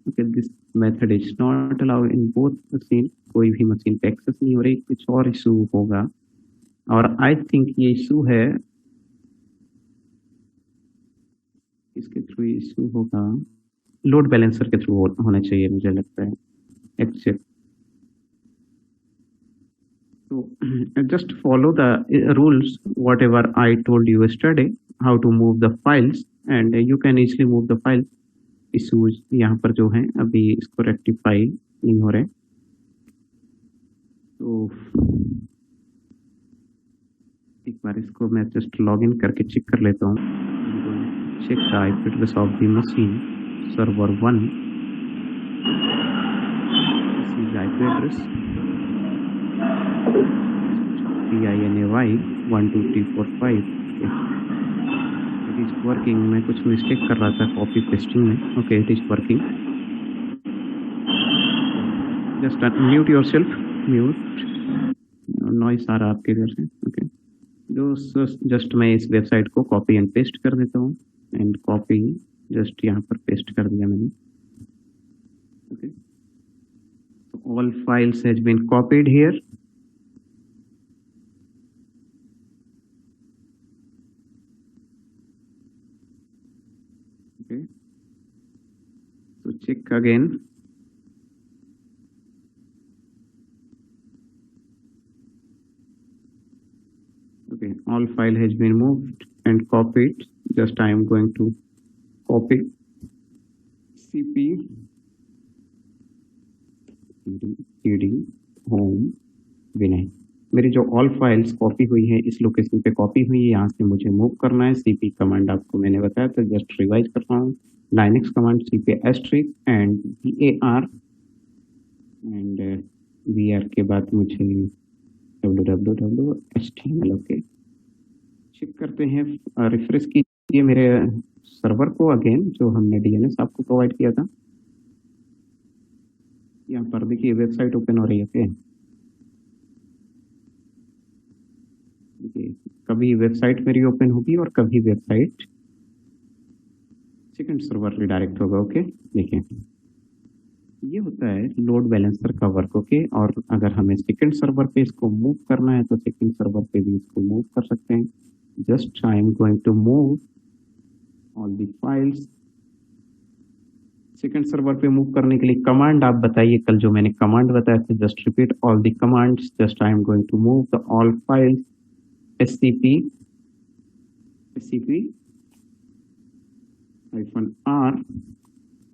Okay, this method is not allow in both machine. कोई भी मशीन पे एक्सेस नहीं हो रही. कुछ और इशू होगा और आई थिंक ये इशू है, इसके थ्रू इशू होगा, लोड बैलेंसर के थ्रू होना चाहिए मुझे लगता है. Accept. So just follow the rules whatever I told you yesterday, how to move the files, and you can easily move the files. issues यहाँ पर जो हैं अभी इसको रेक्टिफाई नहीं हो रहे. तो एक बार इसको मैं जस्ट लॉग इन करके चेक कर लेता हूँ. Check the IP address of the machine server 1. This is IP address PINAY 1 2 3 4 5. It is working. मैं कुछ मिस्टेक कर रहा था कॉपी पेस्टिंग में. Okay, it is working. Just mute yourself. Mute. Noise आ रहा आपके इधर से. ओके, जस्ट मैं इस वेबसाइट को कॉपी एंड पेस्ट कर देता हूँ. एंड कॉपी जस्ट यहाँ पर पेस्ट कर दिया मैंने. Okay, all files has been copied here. Okay, so check again. Okay, all file has been moved and copied. Just I am going to copy cp cd home vinay. मेरी जो all files copy हुई है इस location पे copy हुई है. यहाँ से मुझे मूव करना है. cp कमांड आपको मैंने बताया था, जस्ट रिवाइज कर रहा हूँ. Linux command cp asterisk and var and var के बाद मुझे www.html. ओके, चेक करते हैं. रिफ्रेश कीजिए मेरे सर्वर को अगेन, जो हमने DNS आपको प्रोवाइड किया था. यहाँ पर देखिए वेबसाइट ओपन हो रही है. ओके, कभी वेबसाइट मेरी ओपन होगी और कभी वेबसाइट सेकंड सर्वर रिडायरेक्ट होगा. ओके, देखिए ये होता है लोड बैलेंसर का वर्क. ओके, और अगर हमें सेकंड सर्वर पे इसको मूव करना है तो सेकंड सर्वर पे भी इसको मूव कर सकते हैं. Just I am going to move all the files. Second server पे मूव करने के लिए कमांड आप बताइए. कल जो मैंने कमांड बताया था, just repeat all the commands. Just I am going to move the all files. scp -r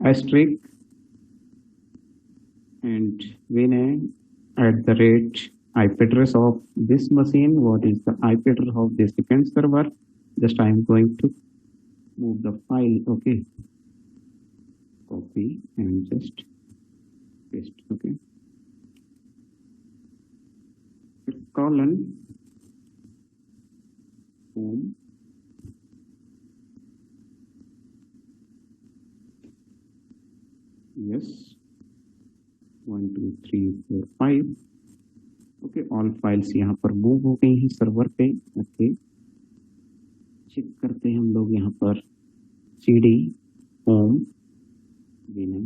asterisk and vinay @IP address of this machine. What is the IP address of the second server? Just I am going to move the file. Okay, copy and just paste. Okay, colon home yes 1 2 3 4 5. Okay, all files यहाँ पर move हो गई हैं server पे. Okay, check करते हैं हम लोग यहाँ पर cd home vinay.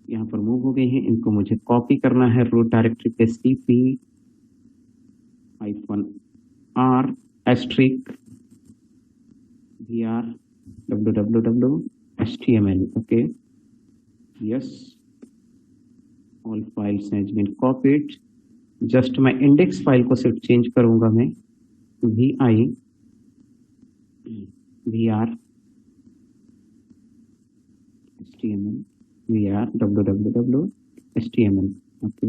यहाँ पर मूव हो गई हैं. इनको मुझे कॉपी करना है रूट डायरेक्टरी पे. cp -r asterisk var www.html. okay, yes, all files has been copied. Just मैं इंडेक्स फाइल को सिर्फ चेंज करूंगा मैं V I V R H T M L V R W W W H T M L. Okay,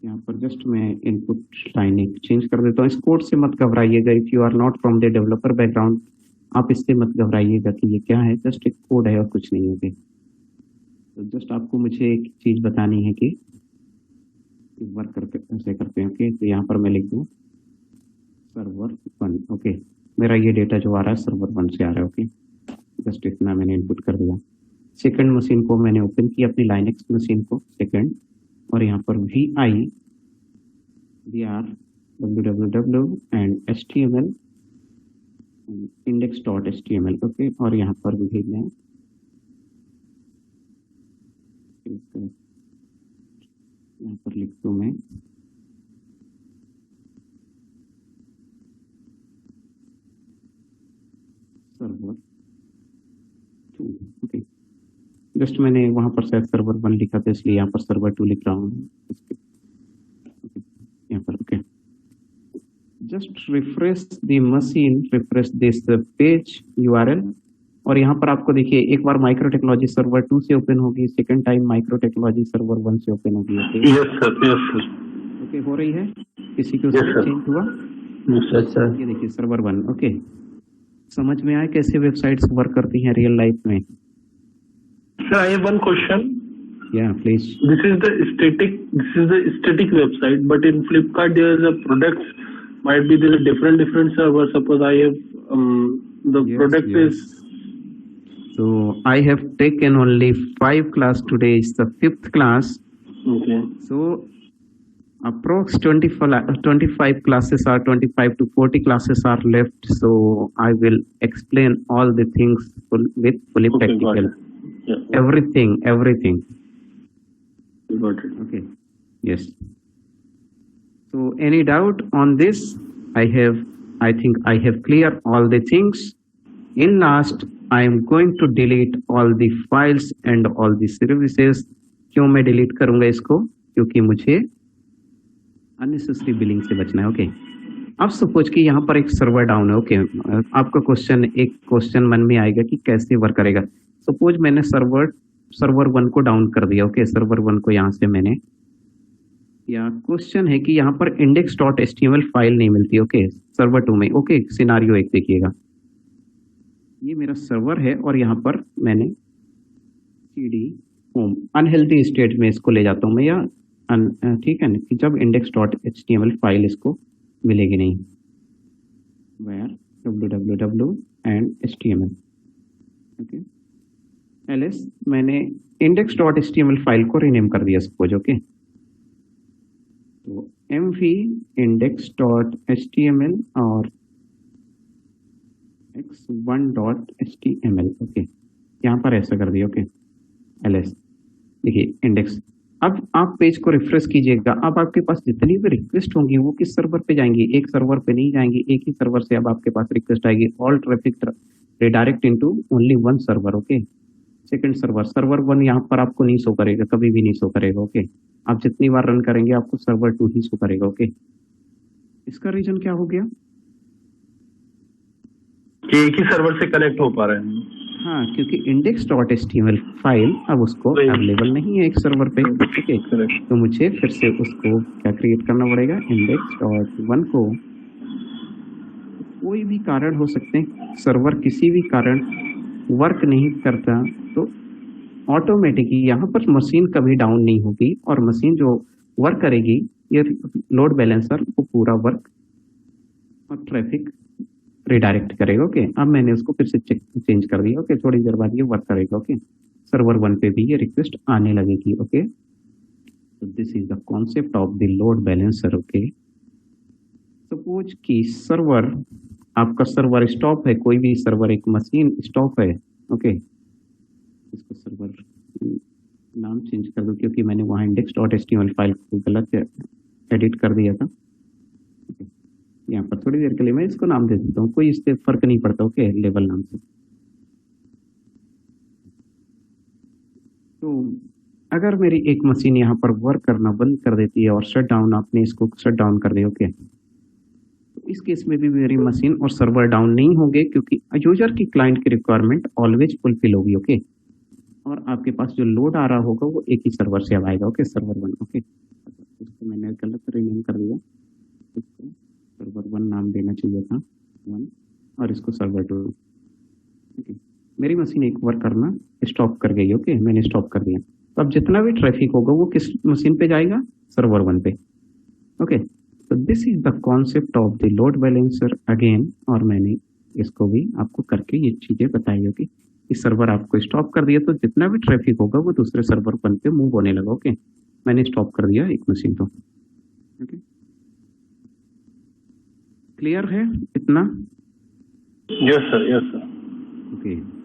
यहाँ पर just मैं input line एक change कर देता हूँ। इस कोड से मत घबराइएगा, if you are not from the developer background आप इससे मत घबराइएगा कि ये क्या है, जस्ट एक कोड है और कुछ नहीं है। तो जस्ट आपको मुझे एक चीज बतानी है कि वर्क करते ऐसे करते हैं। ओके, तो यहाँ पर मैं लिख दूँ सर्वर 1। ओके, मेरा ये डेटा जो आ रहा है सर्वर 1 से आ रहा है। ओके, जस्ट इतना मैंने इनपुट कर दिया। सेकंड मशीन को मैंने ओपन किया, अपनी लाइनेक्स मशीन को सेकंड, और यहाँ पर V I V R W W W and H T M L index dot H T M L. Okay, और यहाँ पर भी मैं यहाँ पर लिख दूँ मैं सर्वर 2। ओके, जस्ट मैंने वहां पर शायद सर्वर 1 लिखा था इसलिए यहाँ पर सर्वर 2 लिख रहा हूँ यहाँ पर। Okay, just refresh the machine, refresh this page URL, और यहाँ पर आपको देखिए एक बार माइक्रो टेक्नोलॉजी सर्वर 2 से ओपन होगी, second time micro technology server 1 से ओपन होगी। Yes sir. ओके, हो रही है, किसी को चेंज हुआ? Yes sir. ये देखिए सर्वर 1। ओके, समझ में आया कैसे वेबसाइट्स वर्क करती हैं रियल लाइफ में? Sir, I have one question. Yeah, please. This is the static website, but in Flipkart there is a products. Might be there a different server. Suppose I have the Yes, product yes. is. So I have taken only 5 class today. Is the 5th class. Okay. So approx 25 classes are 25 to 40 classes are left. So I will explain all the things with fully Okay, got practical. it. Yeah. Everything. Got it. Okay. Yes. So any doubt on this? I think I have cleared all the things. In last, I am going to delete all the files and all the services. क्यों मैं delete करूंगा इसको? क्योंकि मुझे unnecessary billing से बचना है। Okay, अब सपोज कि यहाँ पर एक सर्वर डाउन है। ओके, आपका एक क्वेश्चन मन में आएगा कि कैसे वर्क करेगा। सपोज मैंने सर्वर 1 को डाउन कर दिया। ओके, सर्वर 1 को यहाँ से मैंने, या क्वेश्चन है कि यहाँ पर index dot H T M L file नहीं मिलती। ओके, सर्वर 2 में। ओके, सिनारियो एक देखिएगा, ये मेरा सर्वर है और यहाँ पर मैंने cd होम अनहेल्दी स्टेट में इसको ले जाता हूँ मैं, या ठीक है ना, कि जब index dot H T M L file इसको मिलेगी नहीं, where www and html। Okay, ls मैंने index dot H T M L file को रीनेम कर दिया सपोज। ओके, तो mv index dot H T M L और x1.html। ओके, यहाँ पर ऐसा कर दिया। ओके, ls देखिए इंडेक्स। अब आप पेज को रिफ्रेश कीजिएगा, अब आपके पास जितनी भी रिक्वेस्ट होंगी वो किस सर्वर पे जाएंगी? एक सर्वर पे नहीं जाएंगी, एक ही सर्वर से अब आपके पास रिक्वेस्ट आएगी। All traffic redirect into only one server. Okay, second server 1 यहाँ पर आपको नहीं शो करेगा, कभी भी नहीं शो करेगा। ओके, आप जितनी बार रन करेंगे आपको सर्वर 2 ही शो करेगा। ओके, इसका रीजन क्या हो गया? कि एक ही सर्वर से कनेक्ट हो पा रहे हैं। हाँ, क्योंकि index dot H T M L file अब उसको अवेलेबल नहीं है एक सर्वर पे। ठीक है, तो मुझे फिर से उसको क्या क्रिएट करना पड़ेगा? इंडेक्स डॉट 1 को, कोई भी कारण हो सकते हैं, सर्वर किसी भी कारण वर्क नहीं करता तो ऑटोमेटिकली यहाँ पर मशीन कभी डाउन नहीं होगी और मशीन जो वर्क करेगी ये लोड बैलेंसर वो पूरा वर्क और ट्रैफिक रिडायरेक्ट करेगा। ओके, अब मैंने उसको फिर से चेंज कर दिया। ओके, थोड़ी देर बाद ये वर्क करेगा। ओके, सर्वर 1 पे भी ये रिक्वेस्ट आने लगेगी। ओके, तो this is the concept of the load balancer. Okay, suppose कि सर्वर, आपका सर्वर स्टॉप है, कोई भी सर्वर, एक मशीन स्टॉप है। ओके, इसको सर्वर नाम चेंज कर दो क्योंकि मैंने वहाँ index dot H T M L file को गलत एडिट कर दिया था। यहाँ पर थोड़ी देर के लिए मैं इसको नाम दे देता हूँ, कोई इससे फर्क नहीं पड़ता। ओके, लेवल नाम से। तो अगर मेरी एक मशीन यहाँ पर वर्क करना बंद कर देती है और शट डाउन, आपने इसको शट डाउन कर दिया, ओके, तो इस केस में भी मेरी मशीन और सर्वर डाउन नहीं होंगे, क्योंकि यूजर की क्लाइंट की रिक्वायरमेंट ऑलवेज फुलफिल होगी, ओके। और आपके पास जो लोड आ रहा होगा वो एक ही सर्वर से अब आएगा, ओके, सर्वर 1, ओके। इसको मैंने गलत रीनेम कर दिया, इसको सर्वर 1 नाम देना चाहिए था 1, और इसको सर्वर 2, ओके। मेरी मशीन एक वर्क करना स्टॉप कर गई, ओके, मैंने स्टॉप कर दिया। तो अब जितना भी ट्रैफिक होगा वो किस मशीन पे जाएगा? सर्वर 1 पे, ओके। तो this is the concept of the load balancer again, और मैंने इसको भी आपको करके ये चीजें बताई, ओके। इस सर्वर आपको स्टॉप कर दिया तो जितना भी ट्रैफिक होगा वो दूसरे सर्वर 1 पे मूव होने लगा, ओके। मैंने स्टॉप कर दिया एक मशीन तो, ओके। क्लियर है इतना? Yes, sir. Yes, sir. Okay.